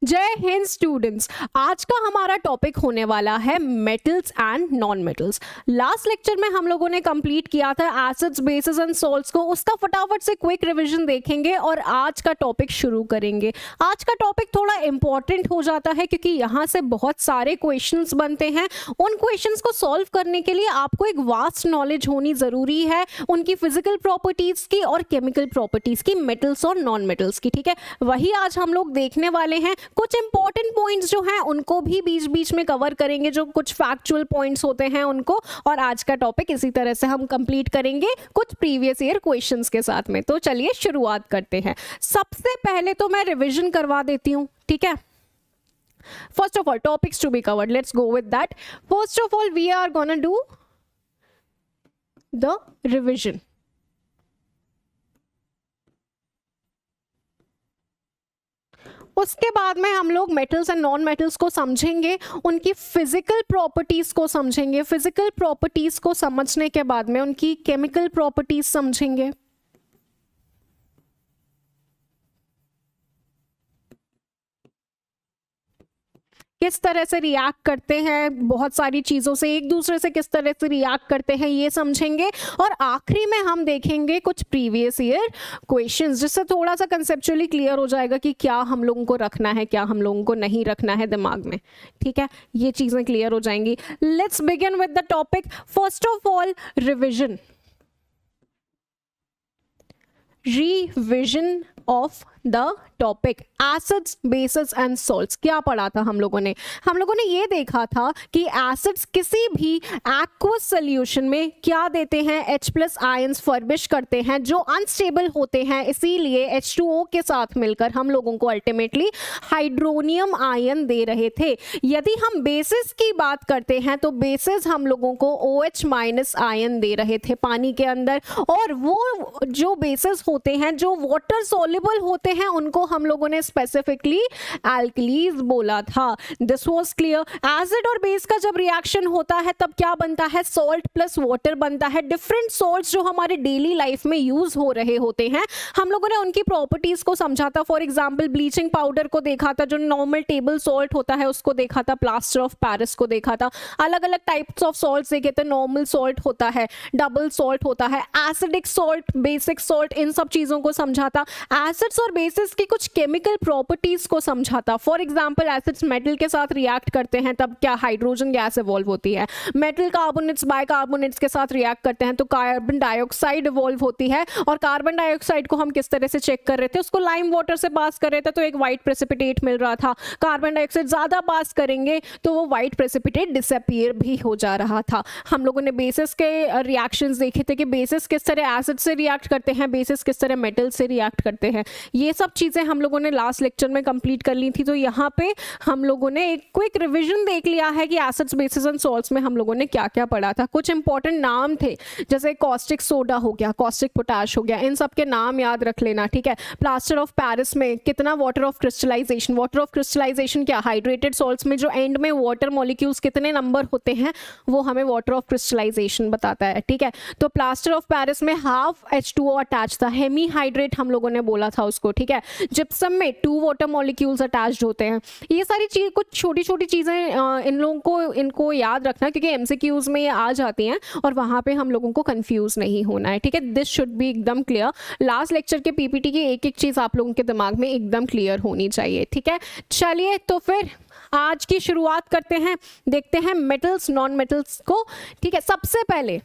जय हिंद स्टूडेंट्स। आज का हमारा टॉपिक होने वाला है metals and non metals. Last lecture में हम लोगों ने कंप्लीट किया था एसिड्स, बेसिस एंड सॉल्ट्स को। उसका फटाफट से क्विक रिवीजन देखेंगे और आज का टॉपिक शुरू करेंगे। आज का टॉपिक थोड़ा इंपॉर्टेंट हो जाता है क्योंकि यहाँ से बहुत सारे क्वेश्चंस बनते हैं। उन क्वेश्चंस को सॉल्व करने के लिए आपको एक वास्ट नॉलेज होनी जरूरी है, उनकी फिजिकल प्रॉपर्टीज की और केमिकल प्रॉपर्टीज की, मेटल्स और नॉन मेटल्स की। ठीक है, वही आज हम लोग देखने वाले हैं। कुछ इंपॉर्टेंट पॉइंट्स जो हैं उनको भी बीच बीच में कवर करेंगे, जो कुछ फैक्चुअल पॉइंट्स होते हैं उनको। और आज का टॉपिक इसी तरह से हम कंप्लीट करेंगे कुछ प्रीवियस ईयर क्वेश्चंस के साथ में। तो चलिए शुरुआत करते हैं। सबसे पहले तो मैं रिवीजन करवा देती हूँ, ठीक है। First of all, topics to be covered. Let's go with that. First of all, we are gonna do the revision. उसके बाद में हम लोग मेटल्स एंड नॉन मेटल्स को समझेंगे, उनकी फिजिकल प्रॉपर्टीज को समझेंगे। फिजिकल प्रॉपर्टीज को समझने के बाद में उनकी केमिकल प्रॉपर्टीज समझेंगे। किस तरह से रिएक्ट करते हैं, बहुत सारी चीज़ों से एक दूसरे से किस तरह से रिएक्ट करते हैं ये समझेंगे। और आखिरी में हम देखेंगे कुछ प्रीवियस ईयर क्वेश्चंस, जिससे थोड़ा सा कंसेप्चुअली क्लियर हो जाएगा कि क्या हम लोगों को रखना है, क्या हम लोगों को नहीं रखना है दिमाग में। ठीक है, ये चीज़ें क्लियर हो जाएंगी। Let's begin with the topic. First of all, revision of the topic acids, basis and salts. क्या पढ़ा था हम लोगों ने? हम लोगों ने ये देखा था कि एसिड्स किसी भी एक्वस सॉल्यूशन में क्या देते हैं, H+ आयंस फर्बिश करते हैं जो अनस्टेबल होते हैं। इसीलिए H2O के साथ मिलकर हम लोगों को अल्टीमेटली हाइड्रोनियम आयन दे रहे थे। यदि हम बेसिस की बात करते हैं तो बेसिस हम लोगों को OH- आयन दे रहे थे पानी के अंदर। और वो जो बेसिस होते हैं जो वाटर सोल्यूबल होते हैं उनको हम लोगों ने स्पेसिफिकली एल्कलीज बोला था। This was clear. एसिड और बेस का जब रिएक्शन होता है तब क्या बनता है? सॉल्ट प्लस वाटर बनता है। डिफरेंट सॉल्ट्स जो हमारे डेली लाइफ में यूज हो रहे होते हैं, हम लोगों ने उनकी प्रॉपर्टीज को समझा था। फॉर एग्जांपल ब्लीचिंग पाउडर को देखा था, जो नॉर्मल टेबल सॉल्ट होता है उसको देखा था, प्लास्टर ऑफ पेरिस को देखा था। अलग अलग टाइप्स ऑफ सॉल्ट्स देखे थे। नॉर्मल सॉल्ट होता है, डबल सॉल्ट होता है, एसिडिक सॉल्ट, बेसिक सॉल्ट, इन सब चीजों को समझा था। एसिड्स और बेसिस की कुछ केमिकल प्रॉपर्टीज को समझा था। फॉर एग्जांपल एसिड्स मेटल के साथ रिएक्ट करते हैं तब क्या हाइड्रोजन गैस इवॉल्व होती है। मेटल कार्बोनेट्स बाइकार्बोनेट्स के साथ रिएक्ट करते हैं तो कार्बन डाइऑक्साइड इवॉल्व होती है। और कार्बन डाइऑक्साइड को हम किस तरह से चेक कर रहे थे? उसको लाइम वाटर से पास कर रहे थे तो एक व्हाइट प्रेसिपिटेट मिल रहा था। कार्बन डाइऑक्साइड ज्यादा पास करेंगे तो वो व्हाइट प्रेसिपिटेट डिसअपीयर भी हो जा रहा था। हम लोगों ने बेसिस के रिएक्शंस देखे थे कि बेसिस किस तरह एसिड से रिएक्ट करते हैं, बेसिस किस तरह मेटल से रिएक्ट करते हैं। ये सब चीजें हम लोगों ने लास्ट लेक्चर में कंप्लीट कर ली थी। तो यहाँ पे हम लोगों ने एक क्विक रिवीजन देख लिया है कि एसिड्स, बेसिस एंड सॉल्ट्स में हम लोगों ने क्या क्या पढ़ा था। कुछ इंपॉर्टेंट नाम थे जैसे कॉस्टिक सोडा हो गया, कॉस्टिक पोटाश हो गया, इन सब के नाम याद रख लेना। ठीक है, प्लास्टर ऑफ पेरिस में कितना water of crystallization, water of crystallization क्या, हाइड्रेटेड सॉल्ट्स में जो एंड में वाटर मॉलिक्यूल्स कितने नंबर होते हैं वो हमें वाटर ऑफ क्रिस्टलाइजेशन बताता है। ठीक है, तो प्लास्टर ऑफ पेरिस में हाफ H2O अटैच था, हेमी हाइड्रेट हम लोगों ने बोला था उसको। ठीक है, जिप्सम में 2 वाटर मॉलिक्यूल्स अटैच्ड होते हैं। ये सारी चीज, कुछ छोटी छोटी चीजें इन लोगों को इनको याद रखना क्योंकि MCQs में ये आ जाती हैं और वहां पे हम लोगों को कंफ्यूज नहीं होना है। ठीक है, दिस शुड बी एकदम क्लियर। लास्ट लेक्चर के PPT की एक एक चीज आप लोगों के दिमाग में एकदम क्लियर होनी चाहिए। ठीक है, चलिए तो फिर आज की शुरुआत करते हैं। देखते हैं मेटल्स, नॉन मेटल्स को। ठीक है, सबसे पहले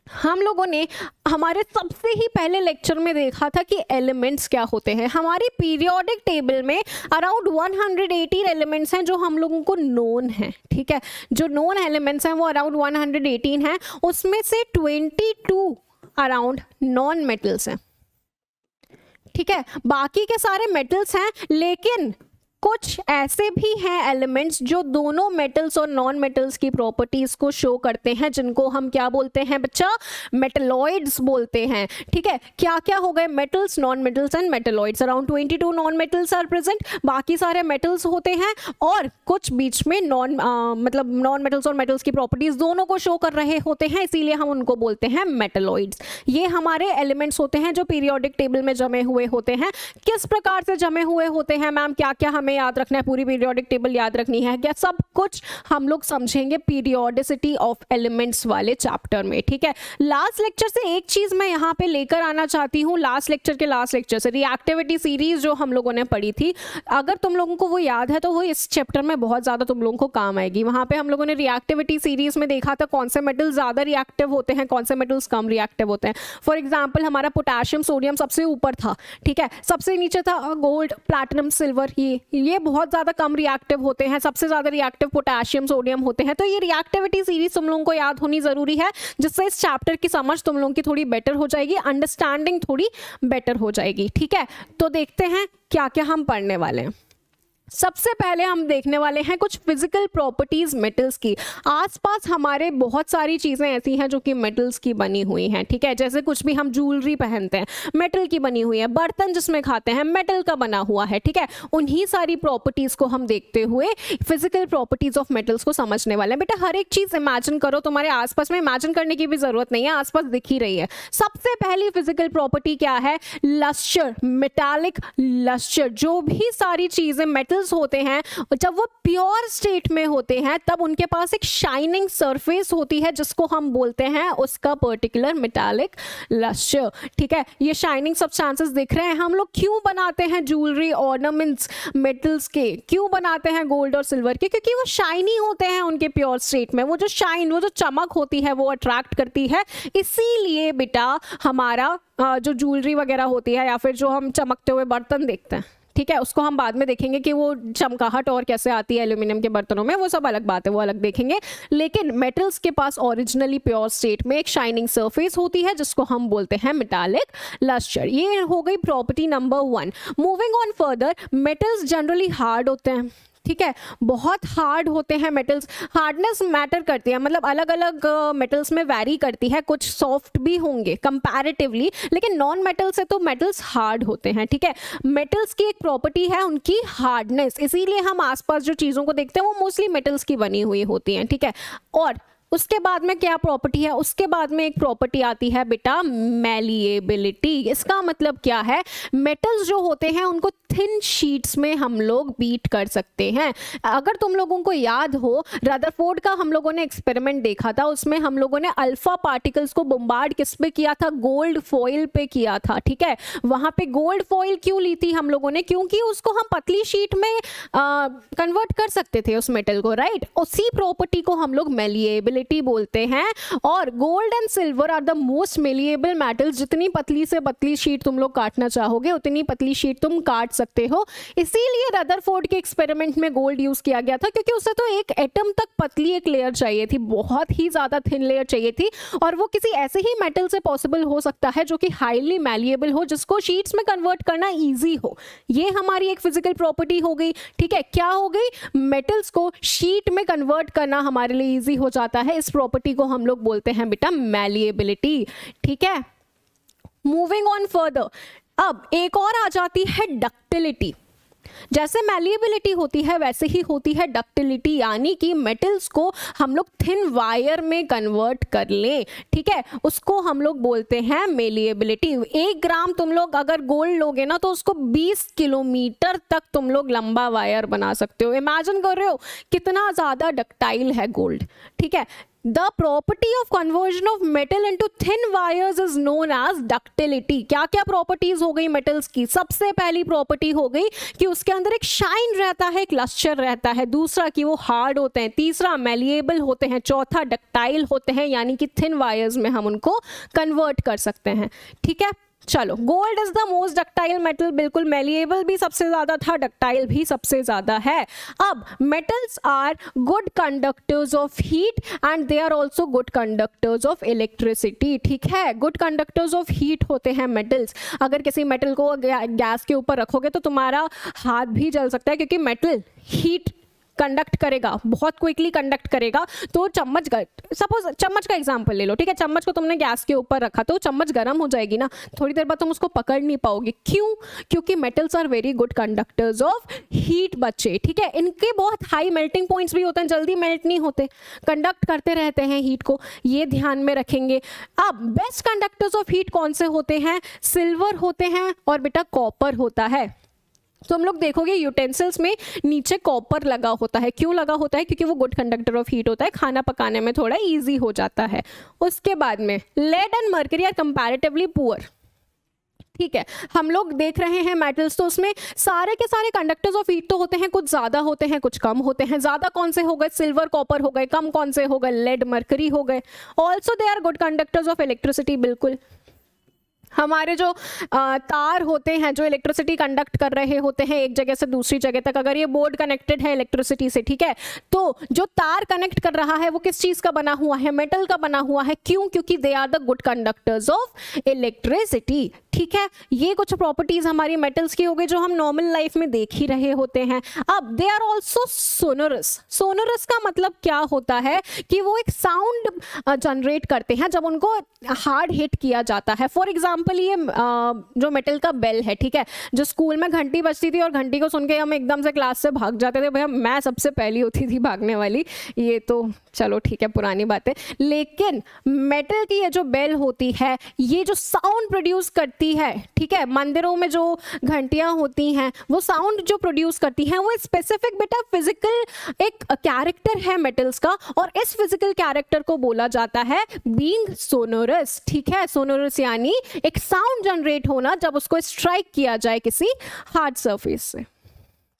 हम लोगों ने हमारे सबसे ही पहले लेक्चर में देखा था कि एलिमेंट्स क्या होते हैं। हमारी पीरियोडिक टेबल में अराउंड 118 एलिमेंट्स हैं जो हम लोगों को नोन है। ठीक है, जो नोन एलिमेंट्स हैं वो अराउंड 118 हैं। उसमें से 22 अराउंड नॉन मेटल्स हैं। ठीक है, बाकी के सारे मेटल्स हैं, लेकिन कुछ ऐसे भी हैं एलिमेंट्स जो दोनों मेटल्स और नॉन मेटल्स की प्रॉपर्टीज को शो करते हैं, जिनको हम क्या बोलते हैं बच्चा? मेटलॉइड्स बोलते हैं। ठीक है, क्या क्या हो गए? Metals, non metals and metalloids. Around 22 non metals are present, बाकी सारे मेटल्स होते हैं और कुछ बीच में मतलब नॉन मेटल्स और मेटल्स की प्रॉपर्टीज दोनों को शो कर रहे होते हैं, इसीलिए हम उनको बोलते हैं मेटलॉइड्स। ये हमारे एलिमेंट्स होते हैं जो पीरियोडिक टेबल में जमे हुए होते हैं। किस प्रकार से जमे हुए होते हैं मैम? क्या क्या हमें हमें याद रखना है, पूरी पीरियोडिक टेबल याद रखनी है क्या, सब कुछ हम लोग समझेंगे पीरियोडिसिटी ऑफ एलिमेंट्स वाले चैप्टर में, ठीक है। लास्ट लेक्चर से एक चीज मैं यहाँ पे लेकर आना चाहती हूँ, लास्ट लेक्चर से रिएक्टिविटी सीरीज जो हम लोगों ने पढ़ी थी, अगर तुम लोगों को वो याद है तो वो इस चैप्टर में बहुत ज्यादा तुम लोगों को काम आएगी। वहां पे हम लोगों ने रिएक्टिविटी सीरीज में देखा था कौन से मेटल्स ज्यादा रिएक्टिव होते हैं, कौन से मेटल्स कम रिएक्टिव होते हैं। फॉर एग्जाम्पल हमारा पोटेशियम सोडियम सबसे ऊपर था, ठीक है, सबसे नीचे था गोल्ड प्लैटिनम सिल्वर, ये बहुत ज्यादा कम रिएक्टिव होते हैं, सबसे ज्यादा रिएक्टिव पोटेशियम सोडियम होते हैं। तो ये रिएक्टिविटी सीरीज तुम लोगों को याद होनी जरूरी है, जिससे इस चैप्टर की समझ तुम लोगों की थोड़ी बेटर हो जाएगी, अंडरस्टैंडिंग थोड़ी बेटर हो जाएगी, ठीक है। तो देखते हैं क्या क्या हम पढ़ने वाले हैं। सबसे पहले हम देखने वाले हैं कुछ फिजिकल प्रॉपर्टीज मेटल्स की। आसपास हमारे बहुत सारी चीजें ऐसी हैं जो कि मेटल्स की बनी हुई हैं, ठीक है, जैसे कुछ भी हम ज्वेलरी पहनते हैं मेटल की बनी हुई है, बर्तन जिसमें खाते हैं मेटल का बना हुआ है, ठीक है। उन्हीं सारी प्रॉपर्टीज को हम देखते हुए फिजिकल प्रॉपर्टीज ऑफ मेटल्स को समझने वाले हैं। बेटा हर एक चीज इमेजिन करो, तुम्हारे आसपास में इमेजिन करने की भी जरूरत नहीं है, आसपास दिख ही रही है। सबसे पहली फिजिकल प्रॉपर्टी क्या है, लस्टर, मेटालिक लस्टर। जो भी सारी चीजें मेटल होते हैं जब वो प्योर स्टेट में होते हैं तब उनके पास एक शाइनिंग सरफेस होती है जिसको हम बोलते हैं उसका पर्टिकुलर मेटालिक लस्टर, ठीक है। ये शाइनिंग सब्सटेंसेस दिख रहे हैं। हम लोग क्यों बनाते हैं ज्वेलरी ऑर्नामेंट्स मेटल्स के, क्यों बनाते हैं गोल्ड और सिल्वर के, क्योंकि वो शाइनी होते हैं उनके प्योर स्टेट में। वो जो शाइन, वो जो चमक होती है वो अट्रैक्ट करती है। इसीलिए बेटा हमारा जो ज्वेलरी वगैरह होती है या फिर जो हम चमकते हुए बर्तन देखते हैं, ठीक है, उसको हम बाद में देखेंगे कि वो चमकाहट और कैसे आती है एल्यूमिनियम के बर्तनों में, वो सब अलग बात है, वो अलग देखेंगे। लेकिन मेटल्स के पास ओरिजिनली प्योर स्टेट में एक शाइनिंग सरफेस होती है जिसको हम बोलते हैं मेटालिक लस्टर। ये हो गई property number 1। Moving on further, metals generally hard होते हैं, ठीक है, बहुत हार्ड होते हैं मेटल्स। हार्डनेस मैटर करती है, मतलब अलग अलग मेटल्स में वैरी करती है, कुछ सॉफ्ट भी होंगे कंपैरेटिवली, लेकिन नॉन मेटल से तो मेटल्स हार्ड होते हैं, ठीक है। मेटल्स की एक प्रॉपर्टी है उनकी हार्डनेस, इसीलिए हम आसपास जो चीज़ों को देखते हैं वो मोस्टली मेटल्स की बनी हुई होती हैं, ठीक है। और उसके बाद में क्या प्रॉपर्टी है, उसके बाद में एक प्रॉपर्टी आती है बेटा मैलिएबिलिटी। इसका मतलब क्या है, मेटल्स जो होते हैं उनको थिन शीट्स में हम लोग बीट कर सकते हैं। अगर तुम लोगों को याद हो, रदरफोर्ड का हम लोगों ने एक्सपेरिमेंट देखा था, उसमें हम लोगों ने अल्फा पार्टिकल्स को बम्बार्ड किस पे किया था, गोल्ड फॉइल पे किया था, ठीक है। वहां पे गोल्ड फॉइल क्यों ली थी हम लोगों ने, क्योंकि उसको हम पतली शीट में कन्वर्ट कर सकते थे उस मेटल को, राइट। उसी प्रॉपर्टी को हम लोग मैलिएबिलिटी बोलते हैं। और gold and silver are the most malleable metals. जितनी पतली से पतली शीट तुम लोग काटना चाहोगे उतनी पतली शीट तुम काट सकते हो। इसीलिए रदरफोर्ड के एक्सपेरिमेंट में गोल्ड यूज किया गया था, क्योंकि उसे तो एक एटम तक पतली एक लेयर चाहिए थी, बहुत ही ज्यादा थिन लेयर चाहिए थी, और वो किसी ऐसे ही मेटल से पॉसिबल हो सकता है जो कि हाईली मैलिएबल हो, जिसको शीट्स में कन्वर्ट करना इजी हो। ये हमारी एक फिजिकल प्रॉपर्टी हो गई, ठीक है। क्या हो गई, मेटल्स को शीट में कन्वर्ट करना हमारे लिए इजी हो जाता है। इस प्रॉपर्टी को हम लोग बोलते हैं बेटा मैलिएबिलिटी, ठीक है। मूविंग ऑन फर्दर, अब एक और आ जाती है डक्टिलिटी। जैसे मैलिएबिलिटी होती है वैसे ही होती है डक्टिलिटी, यानी कि मेटल्स को हम लोग थिन वायर में कन्वर्ट कर लें, ठीक है, उसको हम लोग बोलते हैं मैलिएबिलिटी। 1 ग्राम तुम लोग अगर गोल्ड लोगे ना तो उसको 20 किलोमीटर तक तुम लोग लंबा वायर बना सकते हो। इमेजिन कर रहे हो कितना ज्यादा डक्टाइल है गोल्ड, ठीक है। The property of conversion of metal into thin wires is known as ductility। क्या क्या प्रॉपर्टीज हो गई मेटल्स की, सबसे पहली प्रॉपर्टी हो गई कि उसके अंदर एक शाइन रहता है, एक लस्टर रहता है, दूसरा कि वो हार्ड होते हैं, तीसरा मैलिएबल होते हैं, चौथा डक्टाइल होते हैं, यानी कि थिन वायर्स में हम उनको कन्वर्ट कर सकते हैं, ठीक है। चलो, gold is the most ductile metal, बिल्कुल मैलिएबल भी सबसे ज्यादा था, डक्टाइल भी सबसे ज्यादा है। अब metals are good conductors of heat and they are also good conductors of electricity, ठीक है। गुड कंडक्टर्स ऑफ हीट होते हैं मेटल्स। अगर किसी मेटल को गैस के ऊपर रखोगे तो तुम्हारा हाथ भी जल सकता है, क्योंकि मेटल हीट कंडक्ट करेगा, बहुत क्विकली कंडक्ट करेगा। तो चम्मच, सपोज चम्मच का एग्जांपल ले लो, ठीक है। चम्मच को तुमने गैस के ऊपर रखा तो चम्मच गर्म हो जाएगी ना, थोड़ी देर बाद तुम उसको पकड़ नहीं पाओगे। क्यों? क्योंकि metals are very good conductors of heat बच्चे, ठीक है। इनके बहुत हाई मेल्टिंग पॉइंट्स भी होते हैं, जल्दी मेल्ट नहीं होते, कंडक्ट करते रहते हैं हीट को, ये ध्यान में रखेंगे। अब बेस्ट कंडक्टर्स ऑफ हीट कौन से होते हैं? सिल्वर होते हैं और बेटा कॉपर होता है। तो हम लोग देखोगे यूटेंसिल्स में नीचे कॉपर लगा होता है। क्यों लगा होता है? क्योंकि वो गुड कंडक्टर ऑफ हीट होता है, खाना पकाने में थोड़ा इजी हो जाता है। उसके बाद में lead and mercury are comparatively poor. ठीक है, हम लोग देख रहे हैं मेटल्स, तो उसमें सारे के सारे कंडक्टर्स ऑफ हीट तो होते हैं, कुछ ज्यादा होते हैं कुछ कम होते हैं। ज्यादा कौन से हो गए? सिल्वर कॉपर हो गए। कम कौन से हो गए? लेड मर्करी हो गए। Also they are good conductors of electricity. बिल्कुल, हमारे जो तार होते हैं जो इलेक्ट्रिसिटी कंडक्ट कर रहे होते हैं एक जगह से दूसरी जगह तक, अगर ये बोर्ड कनेक्टेड है इलेक्ट्रिसिटी से, ठीक है, तो जो तार कनेक्ट कर रहा है वो किस चीज का बना हुआ है? मेटल का बना हुआ है। क्यों? क्योंकि they are the good conductors of electricity. ठीक है, ये कुछ प्रॉपर्टीज हमारी मेटल्स की हो गई जो हम नॉर्मल लाइफ में देख ही रहे होते हैं। अब they are also sonorous. Sonorous का मतलब क्या होता है कि वो एक साउंड जनरेट करते हैं जब उनको हार्ड हिट किया जाता है। फॉर एग्जाम्पल ये जो मेटल का बेल है, ठीक है, जो स्कूल में घंटी बजती थी और घंटी को सुन के हम एकदम से क्लास से भाग जाते थे। भैया मैं सबसे पहली होती थी भागने वाली, ये तो चलो ठीक है पुरानी बात है, लेकिन मेटल की ये जो बेल होती है ये जो साउंड प्रोड्यूस करती है, ठीक है, मंदिरों में जो घंटियां होती हैं वो साउंड जो प्रोड्यूस करती हैं वो स्पेसिफिक बेटा फिजिकल एक कैरेक्टर है मेटल्स का, और इस फिजिकल कैरेक्टर को बोला जाता है बीइंग सोनोरस। ठीक है, सोनोरस यानी एक साउंड जनरेट होना जब उसको स्ट्राइक किया जाए किसी हार्ड सरफेस से।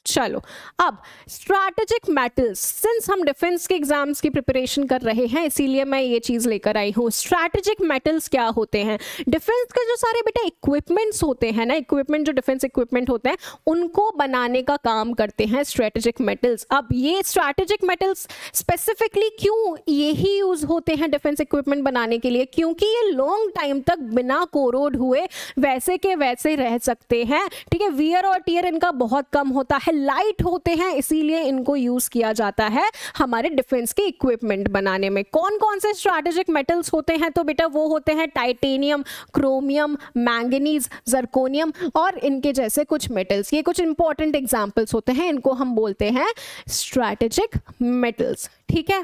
चलो, अब स्ट्रैटेजिक मेटल्स, सिंस हम डिफेंस के एग्जाम्स की प्रिपरेशन कर रहे हैं इसीलिए मैं ये चीज लेकर आई हूँ। स्ट्रैटेजिक मेटल्स क्या होते हैं? डिफेंस के जो सारे बेटा इक्विपमेंट्स होते हैं ना, इक्विपमेंट जो डिफेंस इक्विपमेंट होते हैं उनको बनाने का काम करते हैं स्ट्रैटेजिक मेटल्स। अब ये स्ट्रैटेजिक मेटल्स स्पेसिफिकली क्यों यही यूज होते हैं डिफेंस इक्विपमेंट बनाने के लिए? क्योंकि ये लॉन्ग टाइम तक बिना कोरोड हुए वैसे के वैसे रह सकते हैं। ठीक है, वियर और टियर इनका बहुत कम होता है, लाइट होते हैं, इसीलिए इनको यूज किया जाता है हमारे डिफेंस के इक्विपमेंट बनाने में। कौन कौन से स्ट्रैटेजिक मेटल्स होते हैं? तो बेटा वो होते हैं टाइटेनियम, क्रोमियम, मैंगनीज, जर्कोनियम और इनके जैसे कुछ मेटल्स। ये कुछ इंपॉर्टेंट एग्जांपल्स होते हैं, इनको हम बोलते हैं स्ट्रैटेजिक मेटल्स। ठीक है,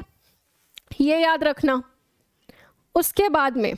ये याद रखना। उसके बाद में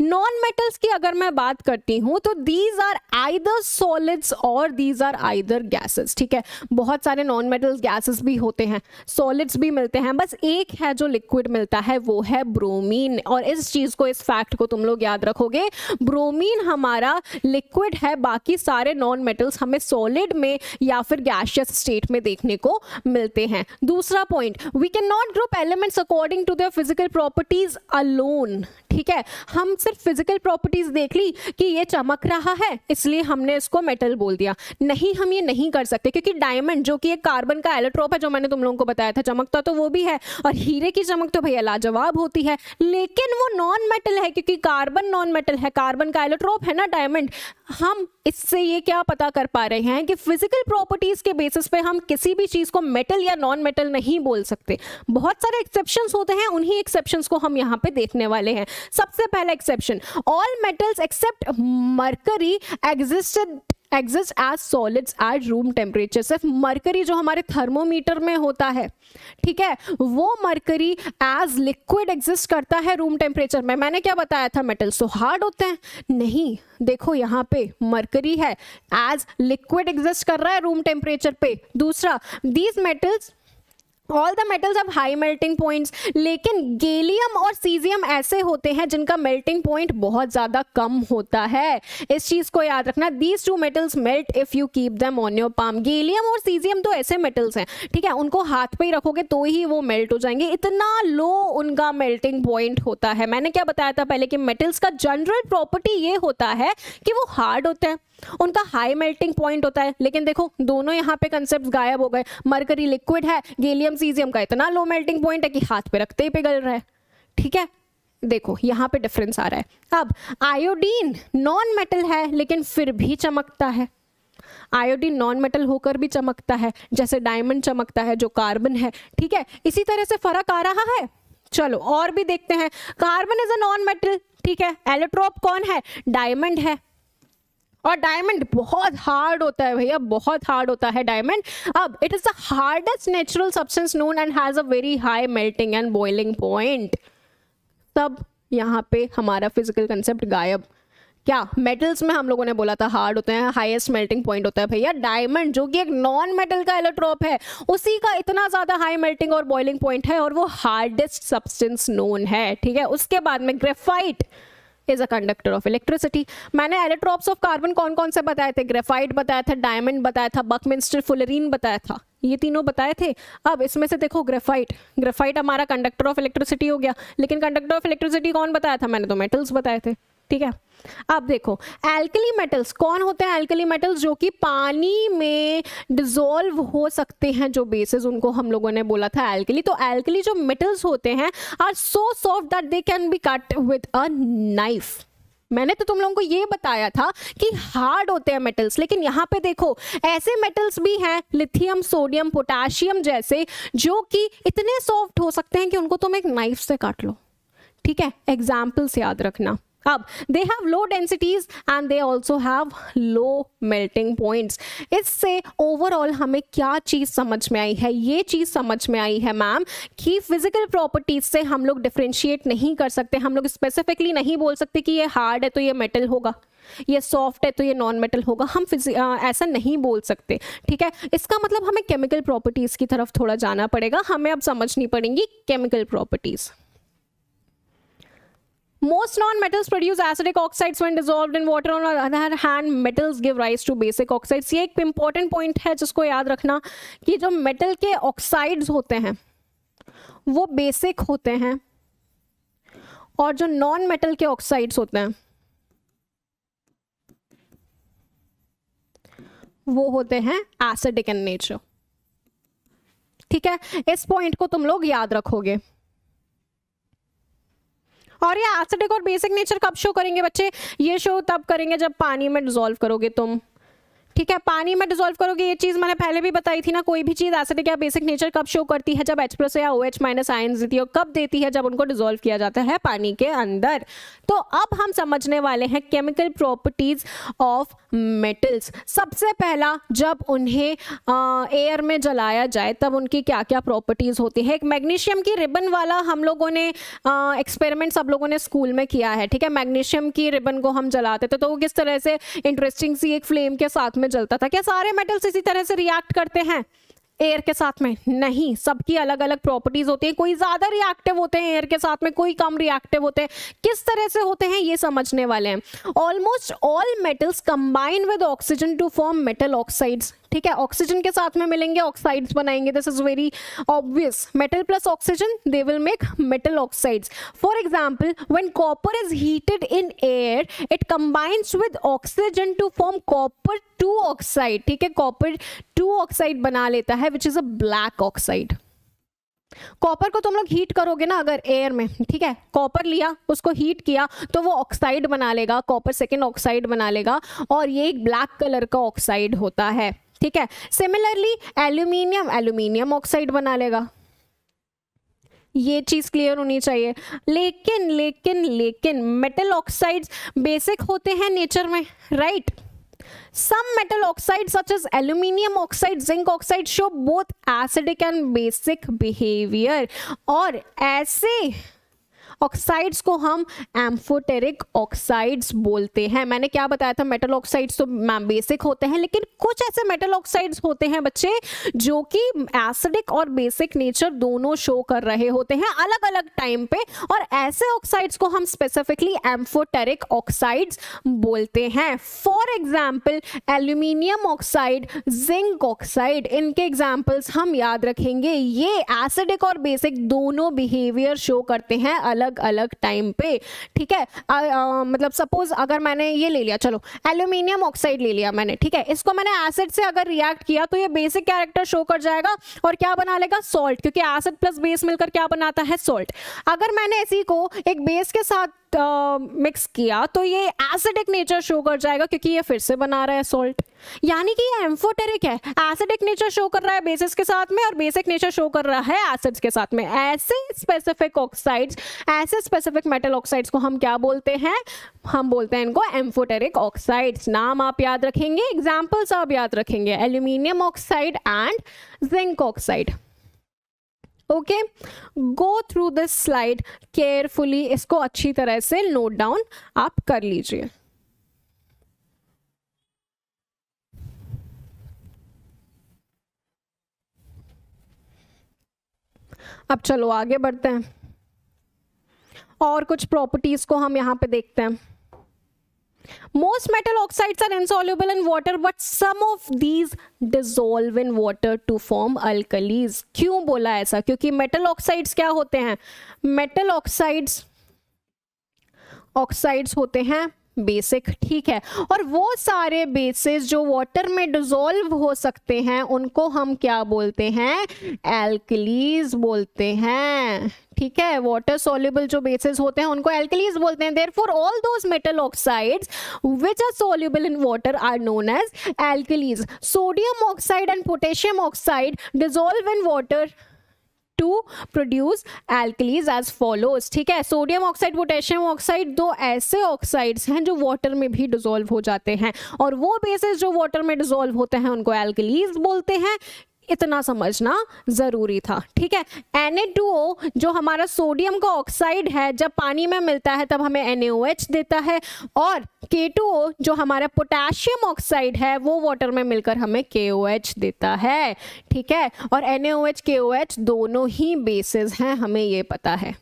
नॉन मेटल्स की अगर मैं बात करती हूं तो दीज आर आइदर सॉलिड्स और दीज आर आइदर गैसेस। ठीक है, बहुत सारे नॉन मेटल्स गैसेस भी होते हैं, सॉलिड्स भी मिलते हैं, बस एक है जो लिक्विड मिलता है वो है ब्रोमीन। और इस चीज को, इस फैक्ट को तुम लोग याद रखोगे, ब्रोमीन हमारा लिक्विड है, बाकी सारे नॉन मेटल्स हमें सॉलिड में या फिर गैसियस स्टेट में देखने को मिलते हैं। दूसरा point, we can not group elements according to their physical properties alone. ठीक है, हम सिर्फ फिजिकल प्रॉपर्टीज देख ली कि ये चमक रहा है इसलिए हमने इसको मेटल बोल दिया, नहीं, हम ये नहीं कर सकते, क्योंकि डायमंड जो कि एक कार्बन का एलोट्रोप है, जो मैंने तुम लोगों को बताया था, चमकता तो वो भी है, और हीरे की चमक तो भैया लाजवाब होती है, लेकिन वो नॉन मेटल है क्योंकि कार्बन नॉन मेटल है, कार्बन का एलोट्रोप है ना डायमंड। हम इससे ये क्या पता कर पा रहे हैं कि फिजिकल प्रॉपर्टीज के बेसिस पे हम किसी भी चीज को मेटल या नॉन मेटल नहीं बोल सकते। बहुत सारे एक्सेप्शंस होते हैं, उन्हीं एक्सेप्शंस को हम यहाँ पे देखने वाले हैं। सबसे पहला exception, all metals except mercury exist as solids at room temperature. सिर्फ मरकरी जो हमारे थर्मोमीटर में होता है, ठीक है, वो मरकरी एज लिक्विड एग्जिस्ट करता है रूम टेम्परेचर में। मैंने क्या बताया था, मेटल्स तो हार्ड होते हैं, नहीं, देखो यहाँ पे मरकरी है एज लिक्विड एग्जिस्ट कर रहा है रूम टेम्परेचर पे। दूसरा, these metals, all the metals have high melting points, लेकिन गैलियम और सीजियम ऐसे होते हैं जिनका मेल्टिंग पॉइंट बहुत ज्यादा कम होता है। इस चीज को याद रखना, these two metals melt if you keep them on your palm. Gallium और सीजियम तो ऐसे मेटल्स हैं, ठीक है, उनको हाथ पे ही रखोगे तो ही वो मेल्ट हो जाएंगे, इतना लो उनका मेल्टिंग पॉइंट होता है। मैंने क्या बताया था पहले कि मेटल्स का जनरल प्रॉपर्टी ये होता है कि वो हार्ड होते हैं, उनका हाई मेल्टिंग पॉइंट होता है, लेकिन देखो दोनों यहाँ पे कंसेप्ट गायब हो गए। मरकरी लिक्विड है, गैलियम सीजियम का इतना लो मेल्टिंग पॉइंट है कि हाथ पे रखते ही पिघल रहा है। ठीक है, देखो यहाँ पे डिफरेंस आ रहा है। अब आयोडीन नॉन मेटल है लेकिन फिर भी चमकता है, आयोडीन नॉन मेटल होकर भी चमकता है, जैसे डायमंड चमकता है जो कार्बन है। ठीक है, इसी तरह से फर्क आ रहा है। चलो और भी देखते हैं। Carbon is a non metal, ठीक है, एलोट्रोप कौन है, डायमंड है, और डायमंड बहुत हार्ड होता है भैया, बहुत हार्ड होता है डायमंड। अब it is the hardest natural substance known and has a very high melting and boiling point. तब यहाँ पे हमारा फिजिकल कंसेप्ट गायब। क्या मेटल्स में हम लोगों ने बोला था हार्ड होते हैं, हाईएस्ट मेल्टिंग पॉइंट होता है भैया डायमंड, जो कि एक नॉन मेटल का एलोट्रोप है, उसी का इतना ज्यादा हाई मेल्टिंग और बॉइलिंग पॉइंट है और वो हार्डेस्ट सब्सटेंस नोन है, ठीक है। उसके बाद में graphite is a conductor of electricity. मैंने एलोट्रोप्स ऑफ कार्बन कौन कौन से बताए थे? ग्रेफाइट बताया था, डायमंड बताया था, बकमिंस्टर फुलरीन बताया था, ये तीनों बताए थे। अब इसमें से देखो ग्रेफाइट हमारा कंडक्टर ऑफ इलेक्ट्रिसिटी हो गया, लेकिन कंडक्टर ऑफ इलेक्ट्रिसिटी कौन बताया था? मैंने तो मेटल्स बताए थे, ठीक है। अब देखो एल्कली मेटल्स कौन होते हैं? एल्कली मेटल्स जो कि पानी में डिसॉल्व हो सकते हैं, जो बेसेस उनको हम लोगों ने बोला था एल्कली। तो एल्कली जो मेटल्स होते हैं are so soft that they can be cut with a knife. मैंने तो तुम लोगों को ये बताया था कि हार्ड होते हैं मेटल्स, लेकिन यहाँ पे देखो ऐसे मेटल्स भी हैं लिथियम, सोडियम, पोटेशियम जैसे, जो कि इतने सॉफ्ट हो सकते हैं कि उनको तुम एक नाइफ से काट लो, ठीक है। एग्जाम्पल्स याद रखना। अब they have low densities and they also have low melting points. इससे ओवरऑल हमें क्या चीज समझ में आई है? ये चीज समझ में आई है मैम कि फिजिकल प्रॉपर्टीज से हम लोग डिफरेंशिएट नहीं कर सकते, हम लोग स्पेसिफिकली नहीं बोल सकते कि ये हार्ड है तो ये मेटल होगा, ये सॉफ्ट है तो ये नॉन मेटल होगा, हम ऐसा नहीं बोल सकते, ठीक है। इसका मतलब हमें केमिकल प्रॉपर्टीज की तरफ थोड़ा जाना पड़ेगा, हमें अब समझनी पड़ेंगी chemical properties. Most non-metals produce acidic oxides when dissolved in water. On the other hand, metals give rise to basic oxides. ये एक important point है जिसको याद रखना कि जो metal के oxides होते हैं वो basic होते हैं और जो non-metal के oxides होते हैं वो होते हैं acidic in nature, ठीक है। इस point को तुम लोग याद रखोगे। और ये एसिडिक और बेसिक नेचर कब शो करेंगे बच्चे? ये शो तब करेंगे जब पानी में डिसॉल्व करोगे तुम, ठीक है। पानी में डिसॉल्व करोगे, ये चीज मैंने पहले भी बताई थी ना। कोई भी चीज एसिडिक या बेसिक नेचर कब शो करती है? जब H+ या OH- आयंस देती है। और कब देती है? जब उनको डिसॉल्व किया जाता है पानी के अंदर। तो अब हम समझने वाले हैं केमिकल प्रॉपर्टीज ऑफ मेटल्स। सबसे पहला, जब उन्हें एयर में जलाया जाए तब उनकी क्या क्या प्रॉपर्टीज होती है। एक मैग्नीशियम की रिबन वाला हम लोगों ने एक्सपेरिमेंट सब लोगों ने स्कूल में किया है, ठीक है। मैग्नीशियम की रिबन को हम जलाते थे तो वो किस तरह से इंटरेस्टिंग सी एक फ्लेम के साथ में जलता था। क्या सारे मेटल्स इसी तरह से रिएक्ट करते हैं एयर के साथ में? नहीं, सबकी अलग अलग प्रॉपर्टीज होती है। कोई ज्यादा रिएक्टिव होते हैं एयर के साथ में, कोई कम रिएक्टिव होते हैं। किस तरह से होते हैं ये समझने वाले हैं। Almost all metals combine with oxygen to form metal oxides, ठीक है। ऑक्सीजन के साथ में मिलेंगे, ऑक्साइड्स बनाएंगे। This is very obvious. Metal plus oxygen, they will make metal oxides. For example, when copper is heated in air it combines with oxygen to form copper 2 oxide, ठीक है। Copper 2 oxide बना लेता है which is a black oxide. Copper को तुम लोग heat करोगे ना अगर एयर में, ठीक है, कॉपर लिया उसको हीट किया तो वो ऑक्साइड बना लेगा, कॉपर 2nd ऑक्साइड बना लेगा और ये एक ब्लैक कलर का ऑक्साइड होता है, ठीक है। सिमिलरली एल्यूमिनियम ऑक्साइड बना लेगा। ये चीज क्लियर होनी चाहिए। लेकिन मेटल ऑक्साइड्स बेसिक होते हैं नेचर में, right. Some metal oxides such as aluminium oxide, zinc oxide show both acidic and basic behavior. और ऐसे ऑक्साइड्स को हम एम्फोटेरिक ऑक्साइड्स बोलते हैं। मैंने क्या बताया था? मेटल ऑक्साइड्स तो बेसिक होते हैं, लेकिन कुछ ऐसे मेटल ऑक्साइड्स होते हैं बच्चे जो कि एसिडिक और बेसिक नेचर दोनों शो कर रहे होते हैं अलग अलग टाइम पे, और ऐसे ऑक्साइड्स को हम स्पेसिफिकली एम्फोटेरिक ऑक्साइड्स बोलते हैं। For example aluminium oxide, zinc oxide, इनके एग्जाम्पल्स हम याद रखेंगे। ये एसिडिक और बेसिक दोनों बिहेवियर शो करते हैं अलग अलग टाइम पे, ठीक है। मतलब सपोज अगर मैंने ये ले लिया, चलो एल्यूमिनियम ऑक्साइड ले लिया मैंने, ठीक है। इसको मैंने एसिड से अगर रिएक्ट किया तो ये बेसिक कैरेक्टर शो कर जाएगा और क्या बना लेगा? सॉल्ट, क्योंकि एसिड प्लस बेस मिलकर क्या बनाता है? सॉल्ट। अगर मैंने इसी को एक बेस के साथ मिक्स किया तो ये एसिडिक नेचर शो कर जाएगा क्योंकि ये फिर से बना रहा है सॉल्ट। यानी कि ये एम्फोटेरिक है, एसिडिक नेचर शो कर रहा है बेसिस के साथ में और बेसिक नेचर शो कर रहा है एसिड्स के साथ में। ऐसे स्पेसिफिक ऑक्साइड्स, ऐसे स्पेसिफिक मेटल ऑक्साइड्स को हम क्या बोलते हैं? हम बोलते हैं इनको एम्फोटेरिक ऑक्साइड्स। नाम आप याद रखेंगे, एग्जाम्पल्स आप याद रखेंगे, aluminium oxide and zinc oxide. Okay, go through this slide carefully, इसको अच्छी तरह से नोट डाउन आप कर लीजिए। अब चलो आगे बढ़ते हैं और कुछ प्रॉपर्टीज को हम यहाँ पे देखते हैं। Most metal oxides are insoluble in water, but some of these dissolve in water to form alkalis. क्यों बोला ऐसा? क्योंकि मेटल ऑक्साइड्स क्या होते हैं? मेटल ऑक्साइड्स होते हैं बेसिक, ठीक है, और वो सारे बेसिस जो वाटर में डिसॉल्व हो सकते हैं उनको हम क्या बोलते हैं? एल्कलीज बोलते हैं, ठीक है। वाटर सॉल्युबल जो बेसिस होते हैं उनको एल्कलीज बोलते हैं। Therefore all those metal oxides which are soluble in water are known as alkalis. Sodium oxide and potassium oxide dissolve in water to produce alkalis as follows, ठीक है। Sodium oxide, potassium oxide दो ऐसे oxides हैं जो water में भी dissolve हो जाते हैं, और वो बेसिस जो वाटर में डिसॉल्व होते हैं उनको एल्कलीज बोलते हैं। इतना समझना जरूरी था, ठीक है। Na2O जो हमारा सोडियम का ऑक्साइड है, जब पानी में मिलता है तब हमें NaOH देता है, और K2O जो हमारा पोटेशियम ऑक्साइड है वो वाटर में मिलकर हमें KOH देता है, ठीक है। और NaOH KOH दोनों ही बेसिस हैं, हमें ये पता है,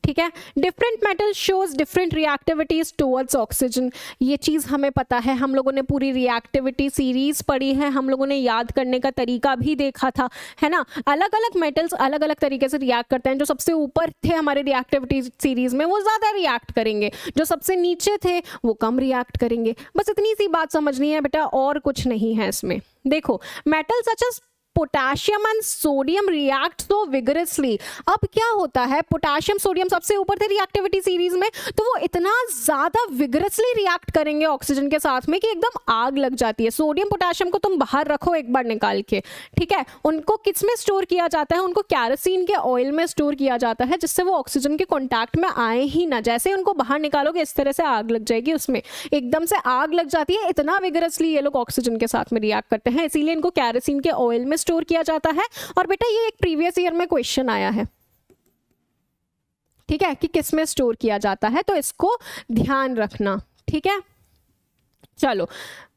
ठीक है। Different metal shows different reactivities towards oxygen, ये चीज हमें पता है। हम लोगों ने पूरी रिएक्टिविटी सीरीज पढ़ी है, हम लोगों ने याद करने का तरीका भी देखा था, है ना। अलग अलग मेटल्स अलग अलग तरीके से रिएक्ट करते हैं। जो सबसे ऊपर थे हमारे रिएक्टिविटी सीरीज में वो ज्यादा रिएक्ट करेंगे, जो सबसे नीचे थे वो कम रिएक्ट करेंगे। बस इतनी सी बात समझनी है बेटा, और कुछ नहीं है इसमें। देखो, metal such as potassium and sodium react so vigorously. अब क्या होता है, पोटेशियम सोडियम सबसे ऊपर थे रिएक्टिविटी सीरीज में, तो वो इतना ज्यादा विगरसली रिएक्ट करेंगे ऑक्सीजन के साथ में कि एकदम आग लग जाती है। सोडियम पोटेशियम को तुम बाहर रखो एक बार निकाल के, ठीक है। उनको किस में स्टोर किया जाता है? उनको कैरोसिन के ऑयल में स्टोर किया जाता है, जिससे वो ऑक्सीजन के कॉन्टैक्ट में आए ही ना। जैसे उनको बाहर निकालोगे इस तरह से आग लग जाएगी, उसमें एकदम से आग लग जाती है। इतना विगरसली ये लोग ऑक्सीजन के साथ में रिएक्ट करते हैं, इसीलिए इनको कैरोसिन के ऑयल में स्टोर किया जाता है। और बेटा ये एक प्रीवियस ईयर में क्वेश्चन आया है, ठीक है, कि किस में स्टोर किया जाता है, तो इसको ध्यान रखना, ठीक है। चलो,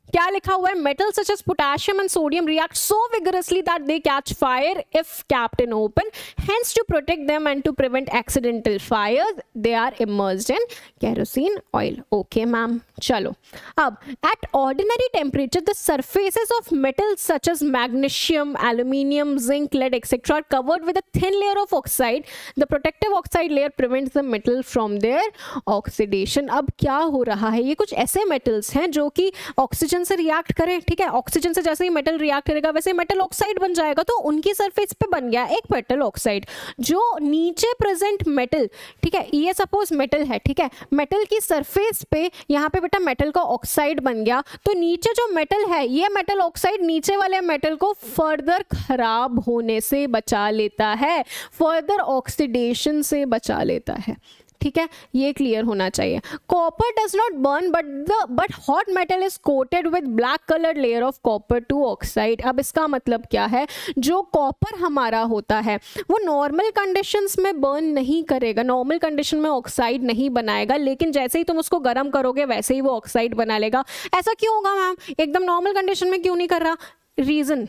क्या लिखा हुआ है? Metal such as potassium and sodium react so vigorously that they catch fire if kept in open, hence to protect them and to prevent accidental fire they are immersed in kerosene oil. Okay ma'am, चलो। अब at ordinary temperature the surfaces of metal such as magnesium, aluminium, zinc, lead etcetera are covered with a thin layer of oxide. The protective oxide layer prevents the metal from there oxidation. अब क्या हो रहा है, ये कुछ ऐसे metals हैं जो कि ऑक्सीजन से रिएक्ट करें, ठीक है। ऑक्सीजन से जैसे ही मेटल रिएक्ट करेगा वैसे मेटल ऑक्साइड बन जाएगा, तो उनकी सरफेस पे बन गया एक मेटल ऑक्साइड। जो नीचे प्रेजेंट मेटल, ठीक है, ये सपोज मेटल है, ठीक है, मेटल की सरफेस पे यहाँ पे बेटा मेटल का ऑक्साइड बन गया, तो नीचे जो मेटल है ये मेटल ऑक्साइड नीचे वाले मेटल को फर्दर खराब होने से बचा लेता है, फर्दर ऑक्सीडेशन से बचा लेता है, ठीक है। ये क्लियर होना चाहिए। Copper does not burn but hot metal is coated with black coloured layer of copper two oxide. अब इसका मतलब क्या है, जो कॉपर हमारा होता है वो नॉर्मल कंडीशंस में बर्न नहीं करेगा, नॉर्मल कंडीशन में ऑक्साइड नहीं बनाएगा, लेकिन जैसे ही तुम उसको गर्म करोगे वैसे ही वो ऑक्साइड बना लेगा। ऐसा क्यों होगा मैम, एकदम नॉर्मल कंडीशन में क्यों नहीं कर रहा? Reason,